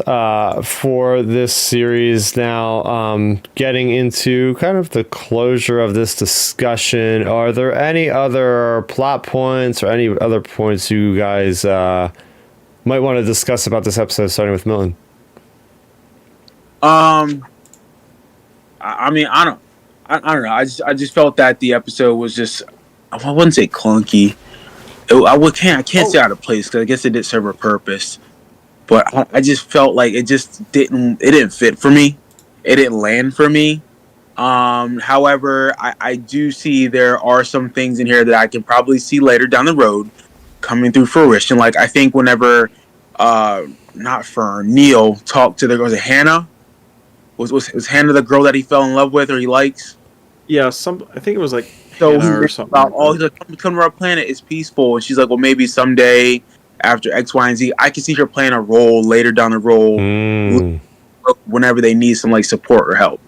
for this series now. Getting into kind of the closure of this discussion, are there any other plot points or any other points you guys might want to discuss about this episode, starting with Milton? I mean, I don't know. I just felt that the episode was just, I wouldn't say clunky. I can't say out of place because I guess it did serve a purpose, but I just felt like it didn't fit for me. It didn't land for me. However, I do see there are some things in here that I can probably see later down the road coming through fruition. Like I think whenever, not Fern, Neil talked to was it Hannah? Was Hannah the girl that he fell in love with or he likes? Yeah, I think it was like so Hannah or something. He's like, come to our planet, it's peaceful. And she's like, well, maybe someday after X, Y, and Z, I can see her playing a role later down the road whenever they need some like support or help.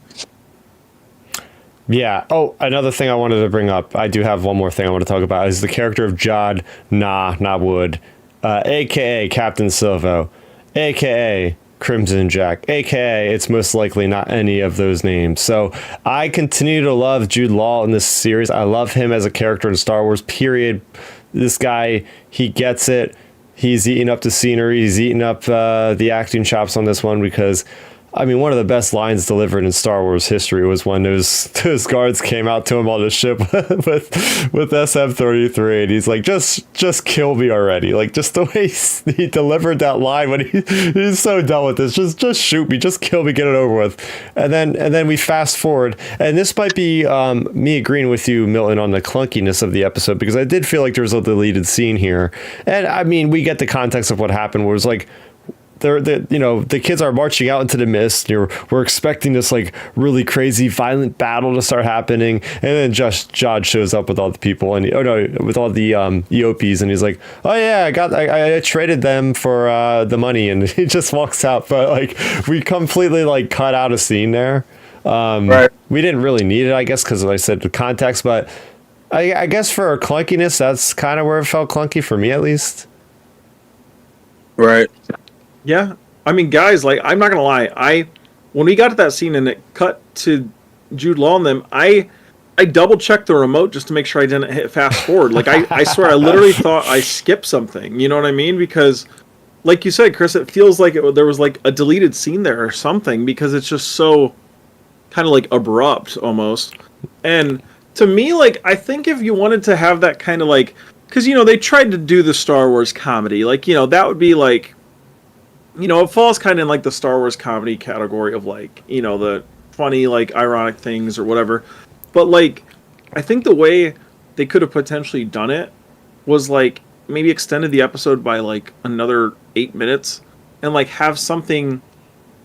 Yeah. Oh, another thing I wanted to bring up. I do have one more thing I want to talk about is the character of Jod Wood, a.k.a. Captain Silvo, a.k.a. Crimson Jack, aka it's most likely not any of those names. So I continue to love Jude Law in this series. I love him as a character in Star Wars, period. This guy, he gets it. He's eating up the scenery. He's eating up the acting chops on this one because, I mean, one of the best lines delivered in Star Wars history was when those guards came out to him on the ship with SM-33, and he's like, just kill me already. Like, just the way he delivered that line when he's so done with this, just shoot me, just kill me, get it over with. And then we fast forward, and this might be me agreeing with you, Milton, on the clunkiness of the episode, because I did feel like there was a deleted scene here. And I mean, we get the context of what happened, where it was like, the kids are marching out into the mist. We're expecting this like really crazy violent battle to start happening, and then just Jod shows up with all the people with all the EOPs, and he's like, oh yeah, I traded them for the money, and he just walks out. But like we completely like cut out a scene there. Right. We didn't really need it, I guess, because I said the context, but I guess for clunkiness, that's kind of where it felt clunky for me, at least. Right. Yeah, I mean, guys, like, I'm not gonna lie. When we got to that scene and it cut to Jude Law and them, I double checked the remote just to make sure I didn't hit fast forward. Like, I swear, I literally thought I skipped something. You know what I mean? Because, like you said, Chris, it feels like there was like a deleted scene there or something because it's just so kind of like abrupt almost. And to me, like, I think if you wanted to have that kind of like, because they tried to do the Star Wars comedy, like that would be like. It falls kind of in like the Star Wars comedy category of like, the funny, like ironic things or whatever. But like, I think the way they could have potentially done it was like maybe extended the episode by like another 8 minutes and like have something,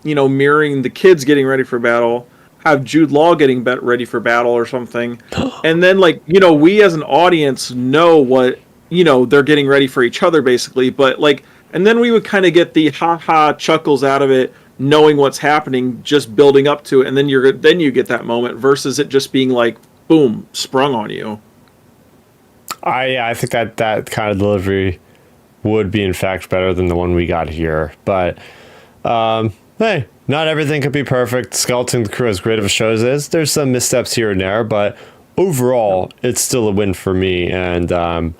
mirroring the kids getting ready for battle, have Jude Law getting ready for battle or something. And then like, we as an audience know what, they're getting ready for each other basically. But like, and then we would kind of get the ha-ha chuckles out of it, knowing what's happening, just building up to it, and then you get that moment versus it just being like, boom, sprung on you. I think that kind of delivery would be in fact better than the one we got here. But hey, not everything could be perfect. Skeleton Crew, as great of a show as it is, there's some missteps here and there, but overall, it's still a win for me. And, Ben,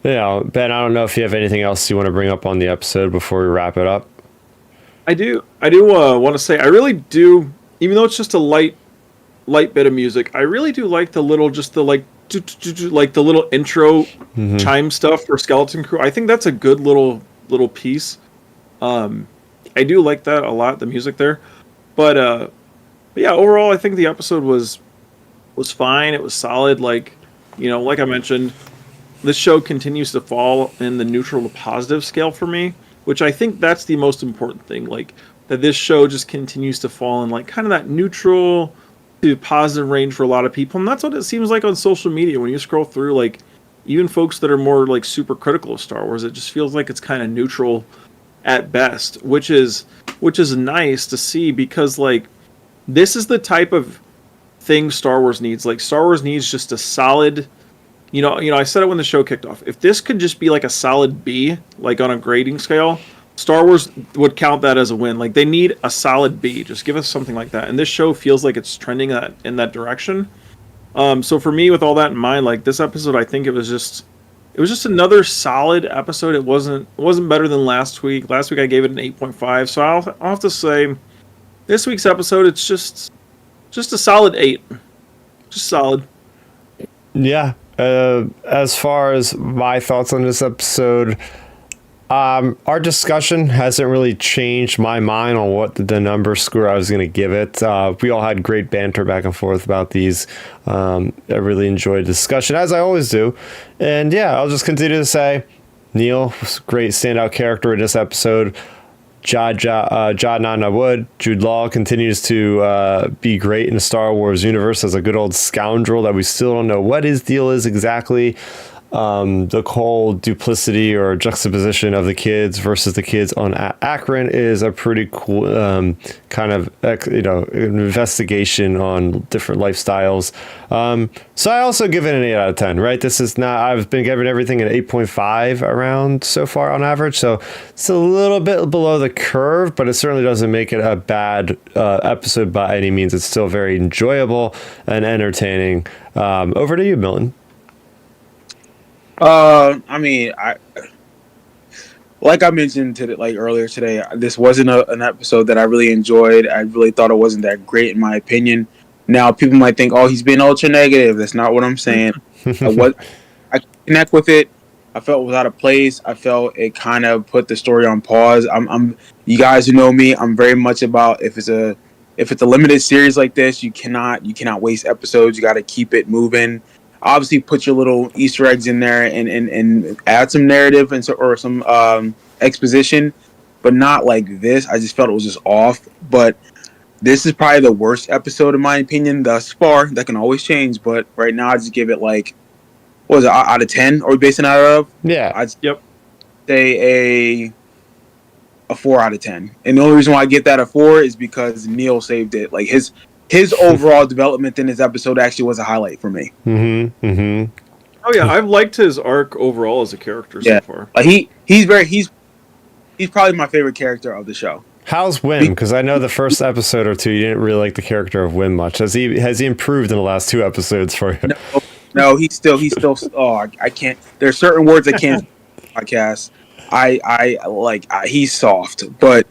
I don't know if you have anything else you want to bring up on the episode before we wrap it up. I do want to say I really do, even though it's just a light bit of music. I really do like the little, just the like the little intro chime stuff for Skeleton Crew. I think that's a good little piece. I do like that a lot, the music there. But yeah, overall, I think the episode was fine. It was solid. Like I mentioned, this show continues to fall in the neutral to positive scale for me, which I think that's the most important thing. Like, that this show just continues to fall in like kind of that neutral to positive range for a lot of people. And that's what it seems like on social media when you scroll through, like, even folks that are more like super critical of Star Wars, it just feels like it's kind of neutral at best, which is nice to see, because like this is the type of thing Star Wars needs. Like, Star Wars needs just a solid, I said it when the show kicked off. If this could just be like a solid B, like on a grading scale, Star Wars would count that as a win. Like, they need a solid B. Just give us something like that. And this show feels like it's trending in that direction. So for me, with all that in mind, like, this episode, I think it was just another solid episode. It wasn't better than last week. Last week I gave it an 8.5. So I'll have to say this week's episode, it's just a solid 8. Just solid. Yeah. As far as my thoughts on this episode, our discussion hasn't really changed my mind on what the number score I was going to give it. We all had great banter back and forth about these. I really enjoyed the discussion, as I always do. And yeah, I'll just continue to say, Neil was a great standout character in this episode. Nana Wood, Jude Law continues to be great in the Star Wars universe as a good old scoundrel that we still don't know what his deal is exactly. The whole duplicity or juxtaposition of the kids versus the kids on Akron is a pretty cool kind of investigation on different lifestyles. So I also give it an 8 out of 10, right? This is not, I've been giving everything an 8.5 around so far on average, so it's a little bit below the curve, but it certainly doesn't make it a bad episode by any means. It's still very enjoyable and entertaining. Over to you, Milton. Like I mentioned earlier today, this wasn't an episode that I really enjoyed. I really thought it wasn't that great, in my opinion. Now, people might think, "Oh, he's being ultra negative." That's not what I'm saying. I connect with it. I felt it was out of place. I felt it kind of put the story on pause. You guys who know me, I'm very much about if it's a limited series like this, you cannot waste episodes. You got to keep it moving. Obviously, put your little Easter eggs in there and add some narrative or some exposition, but not like this. I just felt it was just off. But this is probably the worst episode, in my opinion, thus far. That can always change, but right now I just give it like, what was it, out of 10? Are we basing it out of? Yeah. I'd say a 4 out of 10. And the only reason why I get that a 4 is because Neil saved it. Like, his overall development in this episode actually was a highlight for me. Mm-hmm. Mm-hmm. Oh yeah, I've liked his arc overall as a character so far. He's probably my favorite character of the show. How's Wim? Because I know the first episode or two you didn't really like the character of Wim much. Has he improved in the last 2 episodes for you? No, he's still. Oh, I can't. There's certain words I can't podcast. He's soft, but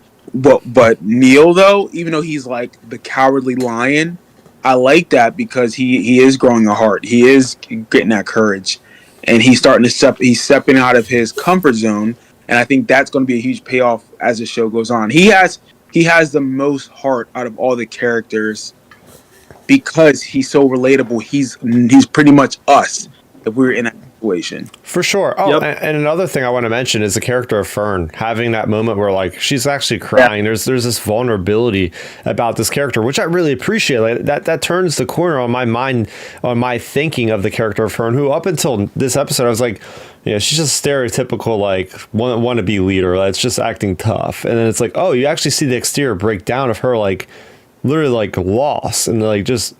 Neil, though, even though he's like the cowardly lion, I like that because he is growing a heart. He is getting that courage, and he's starting to he's stepping out of his comfort zone, and I think that's going to be a huge payoff as the show goes on. He has the most heart out of all the characters because he's so relatable. He's pretty much us if we were in that situation. For sure. Oh, yep. And another thing I want to mention is the character of Fern having that moment where like she's actually crying. Yeah. There's this vulnerability about this character, which I really appreciate. Like, that turns the corner on my mind, on my thinking of the character of Fern, who up until this episode I was like, she's just stereotypical like wannabe leader. Like, it's just acting tough, and then it's like, oh, you actually see the exterior breakdown of her, like literally like lost and like just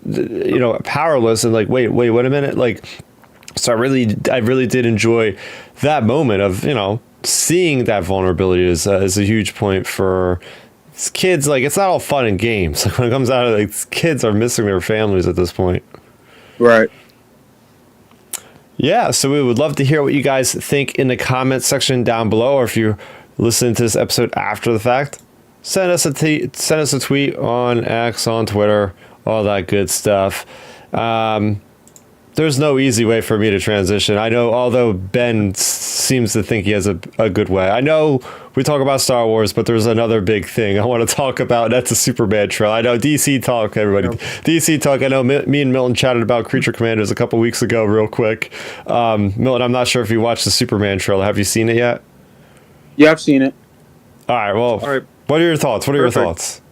powerless and like wait a minute, like. So I really did enjoy that moment of, seeing that vulnerability is a huge point for kids. Like, it's not all fun and games. Like, when it comes out of, like, kids are missing their families at this point. Right. Yeah, so we would love to hear what you guys think in the comments section down below, or if you're listening to this episode after the fact, send us a tweet on X, on Twitter, all that good stuff. There's no easy way for me to transition. I know, although Ben seems to think he has a good way. I know we talk about Star Wars, but there's another big thing I want to talk about, and that's a Superman trailer. I know DC talk, everybody. Yep. DC talk. I know me and Milton chatted about Creature Commanders a couple weeks ago real quick. Milton, I'm not sure if you watched the Superman trailer. Have you seen it yet? Yeah, I've seen it. All right, well, what are your thoughts? What are your thoughts?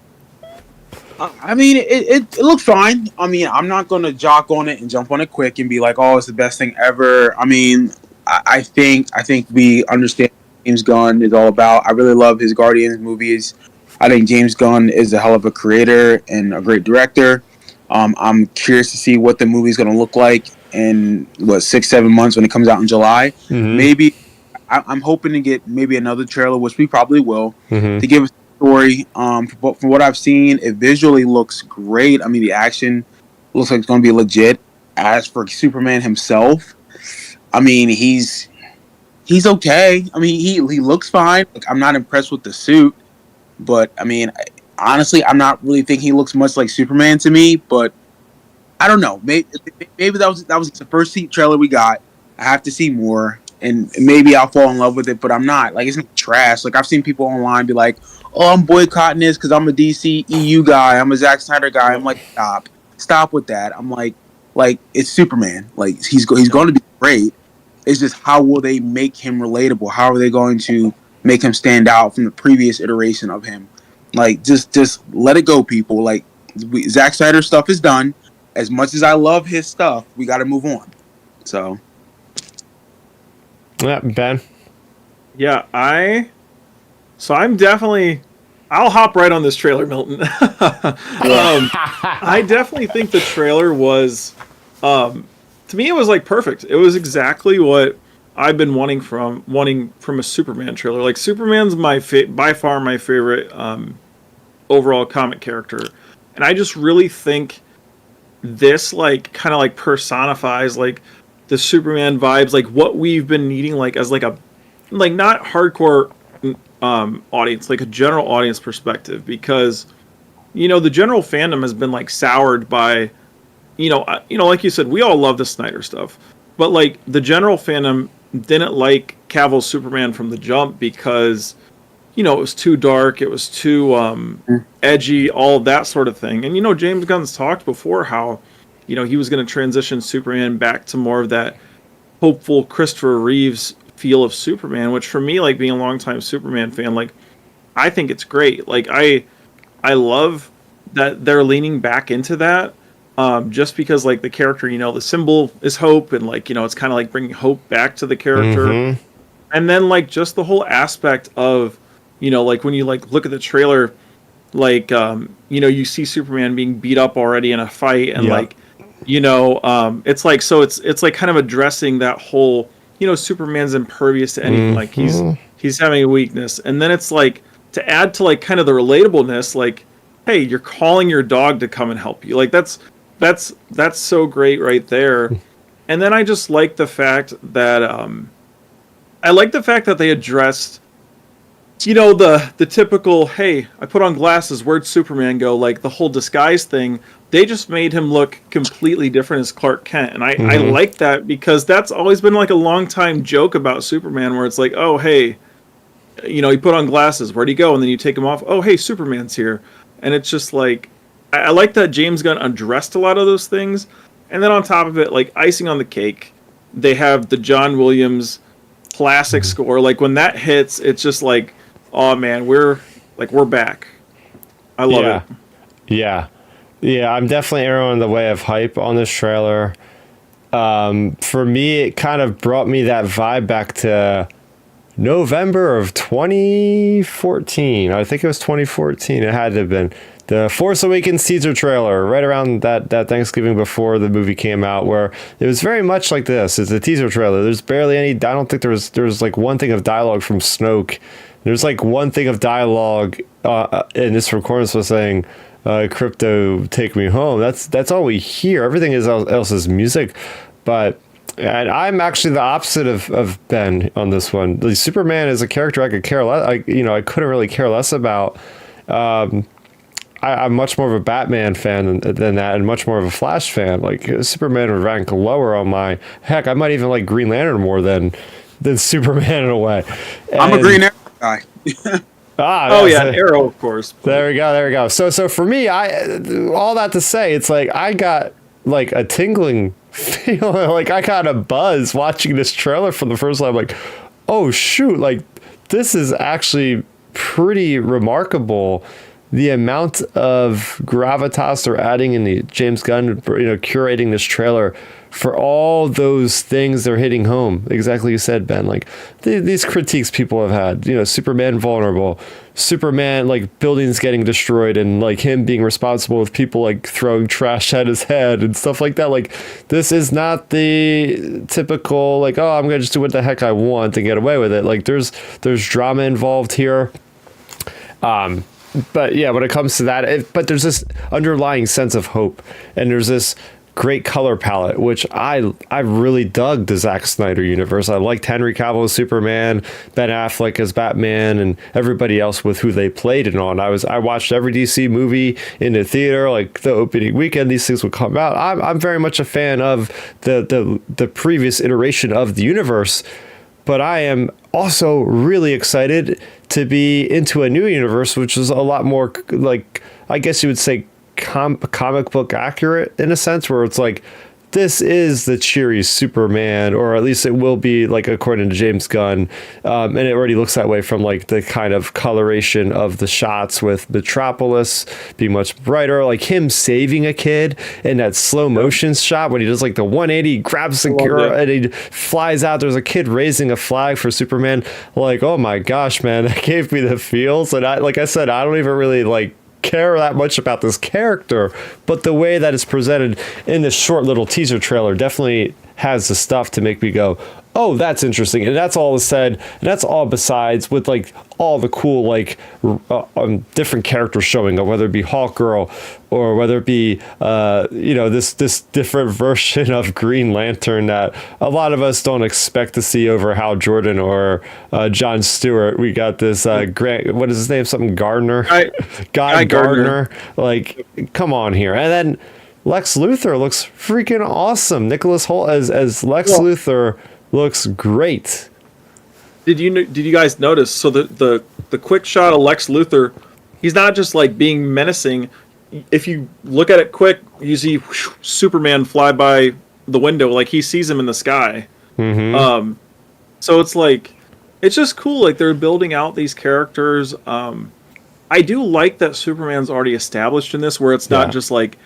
I mean, it looks fine. I mean, I'm not going to jock on it and jump on it quick and be like, oh, it's the best thing ever. I mean, I think we understand what James Gunn is all about. I really love his Guardians movies. I think James Gunn is a hell of a creator and a great director. I'm curious to see what the movie's going to look like in, 6-7 months when it comes out in July. Mm-hmm. Maybe I'm hoping to get maybe another trailer, which we probably will, to give us story. But from what I've seen, it visually looks great. I mean, the action looks like it's going to be legit. As for Superman himself, I mean, he's okay. I mean, he looks fine. Like, I'm not impressed with the suit, but I mean, honestly, I'm not really thinking he looks much like Superman to me. But I don't know. Maybe that was the first trailer we got. I have to see more, and maybe I'll fall in love with it. But I'm not. Like, it's not trash. Like, I've seen people online be like, oh, I'm boycotting this because I'm a DC EU guy. I'm a Zack Snyder guy. I'm like, stop with that. I'm like it's Superman. Like, he's going to be great. It's just, how will they make him relatable? How are they going to make him stand out from the previous iteration of him? Like, just let it go, people. Like, Zack Snyder stuff is done. As much as I love his stuff, we got to move on. So, yeah, Ben. Yeah, I'm definitely. I'll hop right on this trailer, Milton. I definitely think the trailer was, to me, it was like perfect. It was exactly what I've been wanting from a Superman trailer. Like, Superman's by far my favorite overall comic character, and I just really think this kind of personifies like the Superman vibes, like what we've been needing, like as like a not hardcore audience, like a general audience perspective, because the general fandom has been like soured by like you said, we all love the Snyder stuff, but like the general fandom didn't like Cavill's Superman from the jump because it was too dark, it was too edgy, all that sort of thing. And James Gunn's talked before how he was going to transition Superman back to more of that hopeful Christopher Reeves feel of Superman, which for me, like being a longtime Superman fan, like I think it's great. Like I love that they're leaning back into that, just because like the character, the symbol is hope, and like it's kind of like bringing hope back to the character. Mm-hmm. And then like just the whole aspect of like when you like look at the trailer, like you see Superman being beat up already in a fight, and like it's like, so it's like kind of addressing that whole Superman's impervious to anything. Like he's having a weakness, and then it's like to add to like kind of the relatableness, like, hey, you're calling your dog to come and help you. Like that's so great right there. And then I just like the fact that they addressed the typical, hey, I put on glasses, where'd Superman go? Like the whole disguise thing. They just made him look completely different as Clark Kent. And I like that, because that's always been like a long time joke about Superman, where it's like, oh, hey, he put on glasses, where'd he go? And then you take him off. Oh, hey, Superman's here. And it's just like, I like that James Gunn addressed a lot of those things. And then on top of it, like icing on the cake, they have the John Williams classic score. Like when that hits, it's just like, oh man, we're back. I love it. Yeah, I'm definitely erring the way of hype on this trailer. For me, it kind of brought me that vibe back to November of 2014. I think it was 2014. It had to have been the Force Awakens teaser trailer, right around that Thanksgiving before the movie came out, where it was very much like this. It's a teaser trailer. There's barely any. I don't think there was like one thing of dialogue from Snoke. There's like one thing of dialogue, and this from Cornus was saying, "Crypto, take me home." That's all we hear. Everything else is music. But And I'm actually the opposite of Ben on this one. The Superman is a character I could care less. I couldn't really care less about. I'm much more of a Batman fan than that, and much more of a Flash fan. Like Superman would rank lower on my. Heck, I might even like Green Lantern more than Superman in a way. I'm a Green Arrow guy. Arrow, of course. There we go. So for me, all that to say, it's like I got like a tingling feeling, like I got a buzz watching this trailer for the first time. Like, oh shoot, like this is actually pretty remarkable. The amount of gravitas they're adding in the James Gunn, curating this trailer for all those things they're hitting home. Exactly, you said, Ben. Like these critiques people have had. Superman vulnerable, Superman like buildings getting destroyed, and like him being responsible with people like throwing trash at his head and stuff like that. Like this is not the typical like, oh, I'm gonna just do what the heck I want and get away with it. Like there's drama involved here. But yeah, when it comes to that, but there's this underlying sense of hope, and there's this great color palette, which I really dug the Zack Snyder universe. I liked Henry Cavill as Superman, Ben Affleck as Batman, and everybody else with who they played it on. I watched every DC movie in the theater, like the opening weekend. These things would come out. I'm very much a fan of the previous iteration of the universe. But I am also really excited to be into a new universe, which is a lot more like, I guess you would say, comic book accurate in a sense, where it's like, this is the cheery Superman, or at least it will be, like, according to James Gunn. And it already looks that way from like the kind of coloration of the shots, with Metropolis being much brighter, like him saving a kid in that slow motion shot when he does like the 180, grabs the girl and he flies out. There's a kid raising a flag for Superman. Like, oh my gosh, man, that gave me the feels. And like I said, I don't even really like care that much about this character, but the way that it's presented in this short little teaser trailer definitely has the stuff to make me go, oh, that's interesting. And that's all said, and that's all besides with like all the cool like different characters showing up, whether it be Hawk Girl or whether it be this different version of Green Lantern that a lot of us don't expect to see over Hal Jordan or Jon Stewart. We got this Grant, what is his name? Something Gardner. Guy Gardner. Like, come on here. And then Lex Luthor looks freaking awesome. Nicholas Hoult as Lex Luthor looks great. Did you guys notice? So the quick shot of Lex Luthor, he's not just like being menacing. If you look at it quick, you see Superman fly by the window, like he sees him in the sky. Mm-hmm. So it's like, it's just cool. Like they're building out these characters. I do like that Superman's already established in this, where it's not just like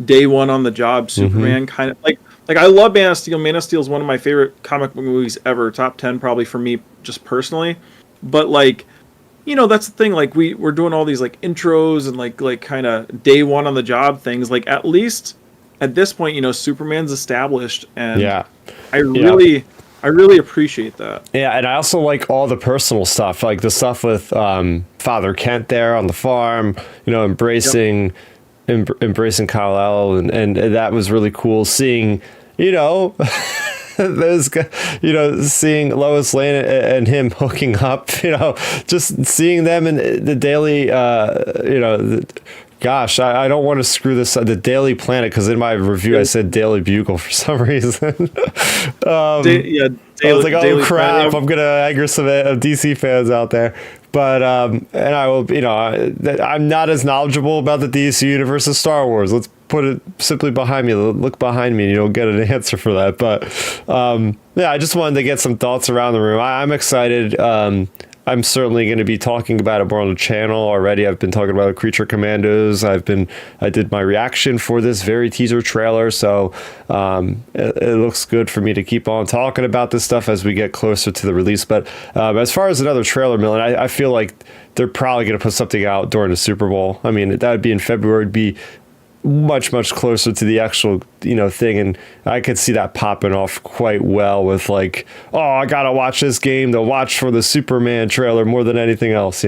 day one on the job Superman kind of like I love Man of Steel. Man of Steel is one of my favorite comic book movies ever. Top 10 probably for me, just personally. But like, that's the thing. Like we're doing all these like intros and like kind of day one on the job things. Like at least at this point, Superman's established, and I really appreciate that. Yeah, and I also like all the personal stuff, like the stuff with Father Kent there on the farm. Embracing Kal-El, and that was really cool seeing, those guys, seeing Lois Lane and him hooking up, just seeing them in the Daily, gosh, I don't want to screw this up, the Daily Planet, because in my review I said Daily Bugle for some reason. I was like, oh crap, Planet. I'm gonna anger some DC fans out there. But and I will, I'm not as knowledgeable about the DC universe as Star Wars. Let's put it simply behind me. Look behind me, and you'll get an answer for that. But I just wanted to get some thoughts around the room. I'm excited. I'm certainly going to be talking about it more on the channel already. I've been talking about Creature Commandos. I did my reaction for this very teaser trailer. So it looks good for me to keep on talking about this stuff as we get closer to the release. But as far as another trailer, Millen, I feel like they're probably going to put something out during the Super Bowl. I mean, that would be in February. It'd be much closer to the actual thing, and I could see that popping off quite well with like, oh, I gotta watch this game to watch for the Superman trailer more than anything else.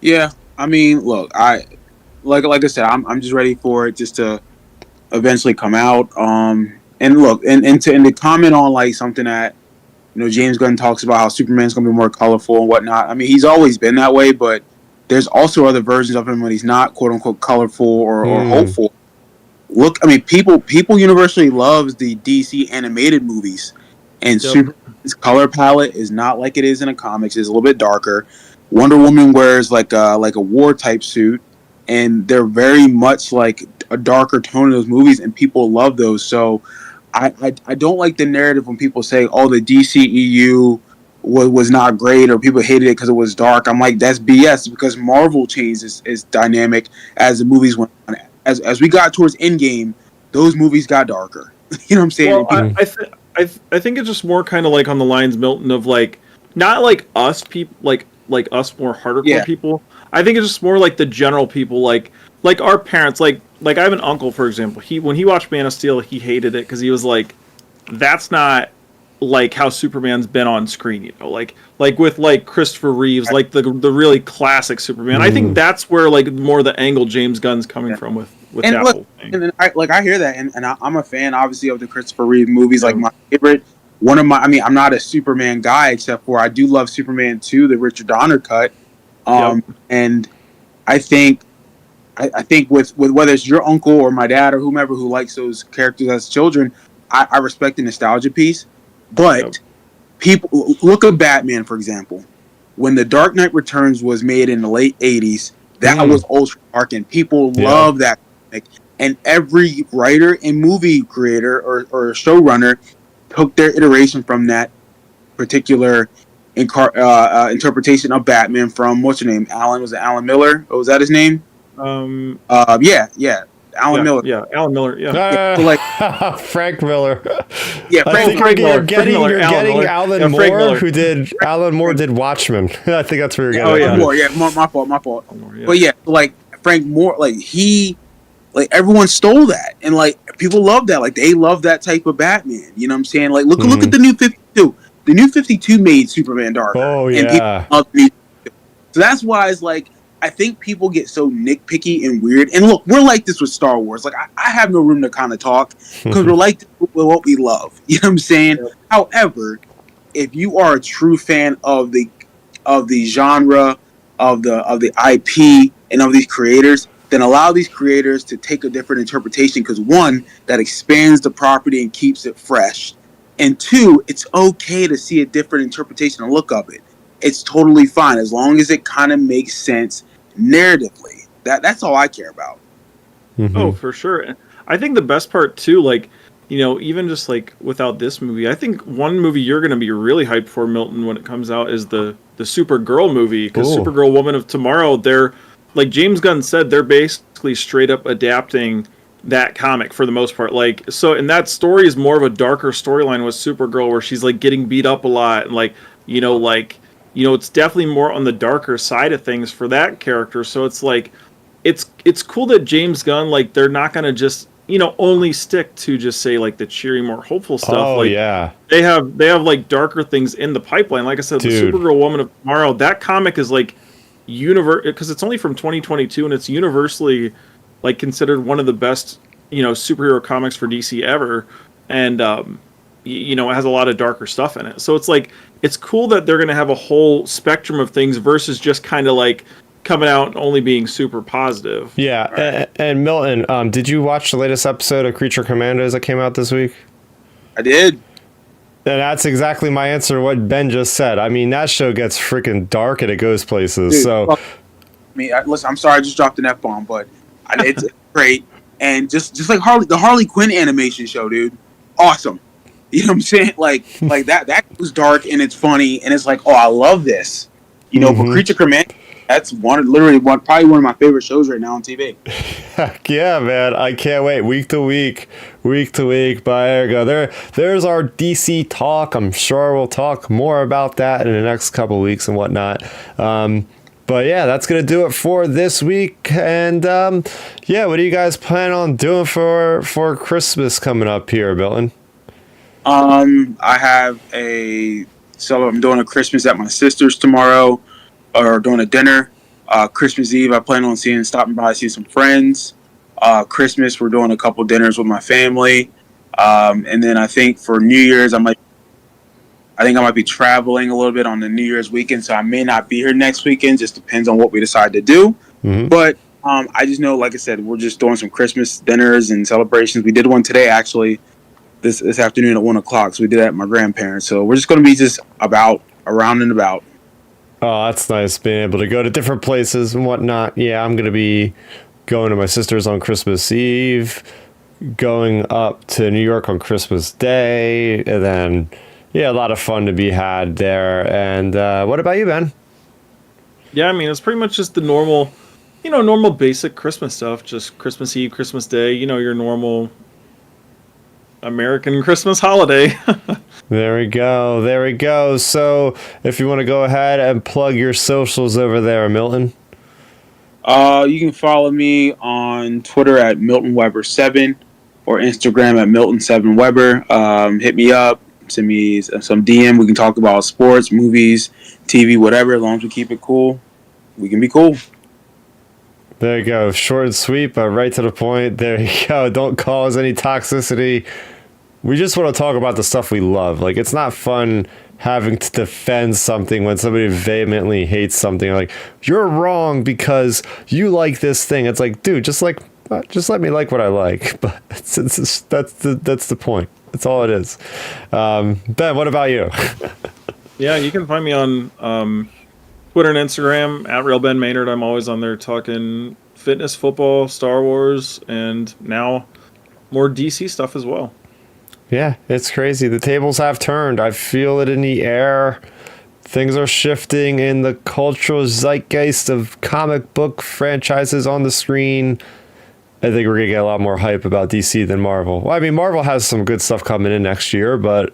Yeah, I mean, look, like I said, I'm just ready for it just to eventually come out. And look, and to comment on like something that James Gunn talks about how Superman's going to be more colorful and whatnot. I mean, he's always been that way, but there's also other versions of him when he's not quote unquote colorful or hopeful. Look, I mean, people universally loves the DC animated movies, and Superman's color palette is not like it is in the comics. It's a little bit darker. Wonder Woman wears like a war type suit, and they're very much like a darker tone in those movies, and people love those. So I don't like the narrative when people say, "Oh, the DCEU was not great," or people hated it because it was dark. I'm like, that's BS, because Marvel changed its dynamic as the movies went on. As we got towards Endgame, those movies got darker. You know what I'm saying? Well, I think it's just more kind of like on the lines, Milton, of like not like us people, like us more hardcore people. I think it's just more like the general people, like our parents, like I have an uncle, for example. When he watched Man of Steel, he hated it because he was like, that's not like how Superman's been on screen, like with like Christopher Reeves, like the really classic Superman. I think that's where like more the angle James Gunn's coming from with and that look, whole thing. And I hear that, and I'm a fan, obviously, of the Christopher Reeve movies. Like my favorite, I mean, I'm not a Superman guy, except for I do love Superman 2, the Richard Donner cut. And I think with whether it's your uncle or my dad or whomever who likes those characters as children, I respect the nostalgia piece. But people look at Batman, for example. When The Dark Knight Returns was made in the late 80s, that was ultra dark, and people love that comic. And every writer and movie creator or showrunner took their iteration from that particular interpretation of Batman from, what's your name? Was it Alan Miller? Or was that his name? Alan Miller. Yeah, Alan Miller. Yeah. So like Frank Miller. Yeah, You're getting Alan Moore, who did Alan Moore did Watchmen. I think that's where you're getting. My fault. But yeah, like Frank Moore, like everyone stole that, and like people love that. Like they love that type of Batman. You know what I'm saying? Like look at the new 52. The new 52 made Superman darker. Oh yeah. And people love the new 52. So that's why it's like, I think people get so nitpicky and weird. And look, we're like this with Star Wars. Like I have no room to kind of talk because we're like this with what we love. You know what I'm saying? Yeah. However, if you are a true fan of the genre, of the IP, and of these creators, then allow these creators to take a different interpretation, because one, that expands the property and keeps it fresh. And two, it's okay to see a different interpretation and look of it. It's totally fine as long as it kind of makes sense narratively. That's all I care about. Oh, for sure. I think the best part too, like, even just like without this movie, I think one movie you're going to be really hyped for, Milton, when it comes out is the Supergirl movie, because Supergirl Woman of Tomorrow, they're like James Gunn said, they're basically straight up adapting that comic for the most part. Like, so, and that story is more of a darker storyline with Supergirl, where she's like getting beat up a lot, and like, it's definitely more on the darker side of things for that character. So it's like, it's cool that James Gunn, like, they're not going to just, only stick to just say like the cheery, more hopeful stuff. Oh, like, yeah. They have like darker things in the pipeline. Like I said, the Supergirl Woman of Tomorrow, that comic is like because it's only from 2022, and it's universally like considered one of the best, superhero comics for DC ever. And, it has a lot of darker stuff in it. So it's like, it's cool that they're going to have a whole spectrum of things versus just kind of like coming out and only being super positive. Yeah. Right. And Milton, did you watch the latest episode of Creature Commandos that came out this week? I did. And that's exactly my answer to what Ben just said. I mean, that show gets freaking dark and it goes places. Dude, so, listen, I'm sorry I just dropped an F-bomb, but it's great. And just like the Harley Quinn animation show, dude, awesome. You know what I'm saying? Like that was dark and it's funny and it's like, oh, I love this. But Creature Command, that's probably one of my favorite shows right now on TV. Heck yeah, man! I can't wait. Week to week. But there you go. There's our DC talk. I'm sure we'll talk more about that in the next couple of weeks and whatnot. But yeah, that's going to do it for this week. And what do you guys plan on doing for Christmas coming up here, Milton? I'm doing a Christmas at my sister's tomorrow, or doing a dinner. Christmas Eve, I plan on stopping by, see some friends. Christmas, we're doing a couple dinners with my family. And then I think for New Year's, I might be traveling a little bit on the New Year's weekend, so I may not be here next weekend. Just depends on what we decide to do. Mm-hmm. But I just know, like I said, we're just doing some Christmas dinners and celebrations. We did one today, actually, this afternoon at 1:00. So we did that at my grandparents. So we're just going to be just around and about. Oh, that's nice being able to go to different places and whatnot. Yeah, I'm going to be going to my sister's on Christmas Eve, going up to New York on Christmas Day, and then, yeah, a lot of fun to be had there. And what about you, Ben? Yeah, I mean, it's pretty much just the normal basic Christmas stuff. Just Christmas Eve, Christmas Day, your normal American Christmas holiday. There we go. There we go. So if you want to go ahead and plug your socials over there, Milton. You can follow me on Twitter at MiltonWeber7 or Instagram at Milton7Weber. Hit me up. Send me some DM. We can talk about sports, movies, TV, whatever. As long as we keep it cool, we can be cool. There you go. Short and sweet, but right to the point. There you go. Don't cause any toxicity. We just want to talk about the stuff we love. Like, it's not fun having to defend something when somebody vehemently hates something. Like, you're wrong because you like this thing. It's like, dude, just let me like what I like. But that's the point. That's all it is. Ben, what about you? Yeah, you can find me on Twitter and Instagram at RealBenMaynard. I'm always on there talking fitness, football, Star Wars, and now more DC stuff as well. Yeah, it's crazy. The tables have turned. I feel it in the air. Things are shifting in the cultural zeitgeist of comic book franchises on the screen. I think we're going to get a lot more hype about DC than Marvel. Well, I mean, Marvel has some good stuff coming in next year, but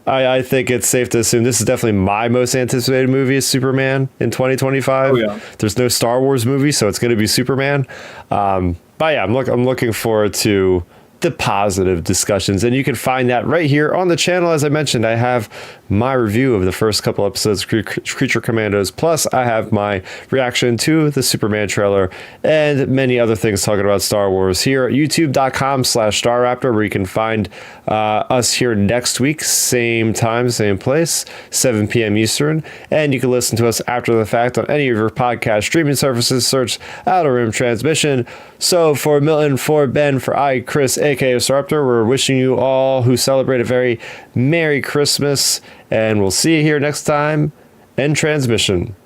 I think it's safe to assume this is definitely my most anticipated movie is Superman in 2025. Oh, yeah. There's no Star Wars movie, so it's going to be Superman. But yeah, I'm looking forward to the positive discussions, and you can find that right here on the channel. As I mentioned, I have my review of the first couple episodes of Creature Commandos, plus I have my reaction to the Superman trailer and many other things talking about Star Wars here at youtube.com/Starrapter, where you can find us here next week, same time, same place, 7 p.m. Eastern, and you can listen to us after the fact on any of your podcast streaming services. Search Outer Rim Transmission. So for Milton, for Ben, for Chris, aka Starrapter, we're wishing you all who celebrate a very Merry Christmas, and we'll see you here next time in Transmission.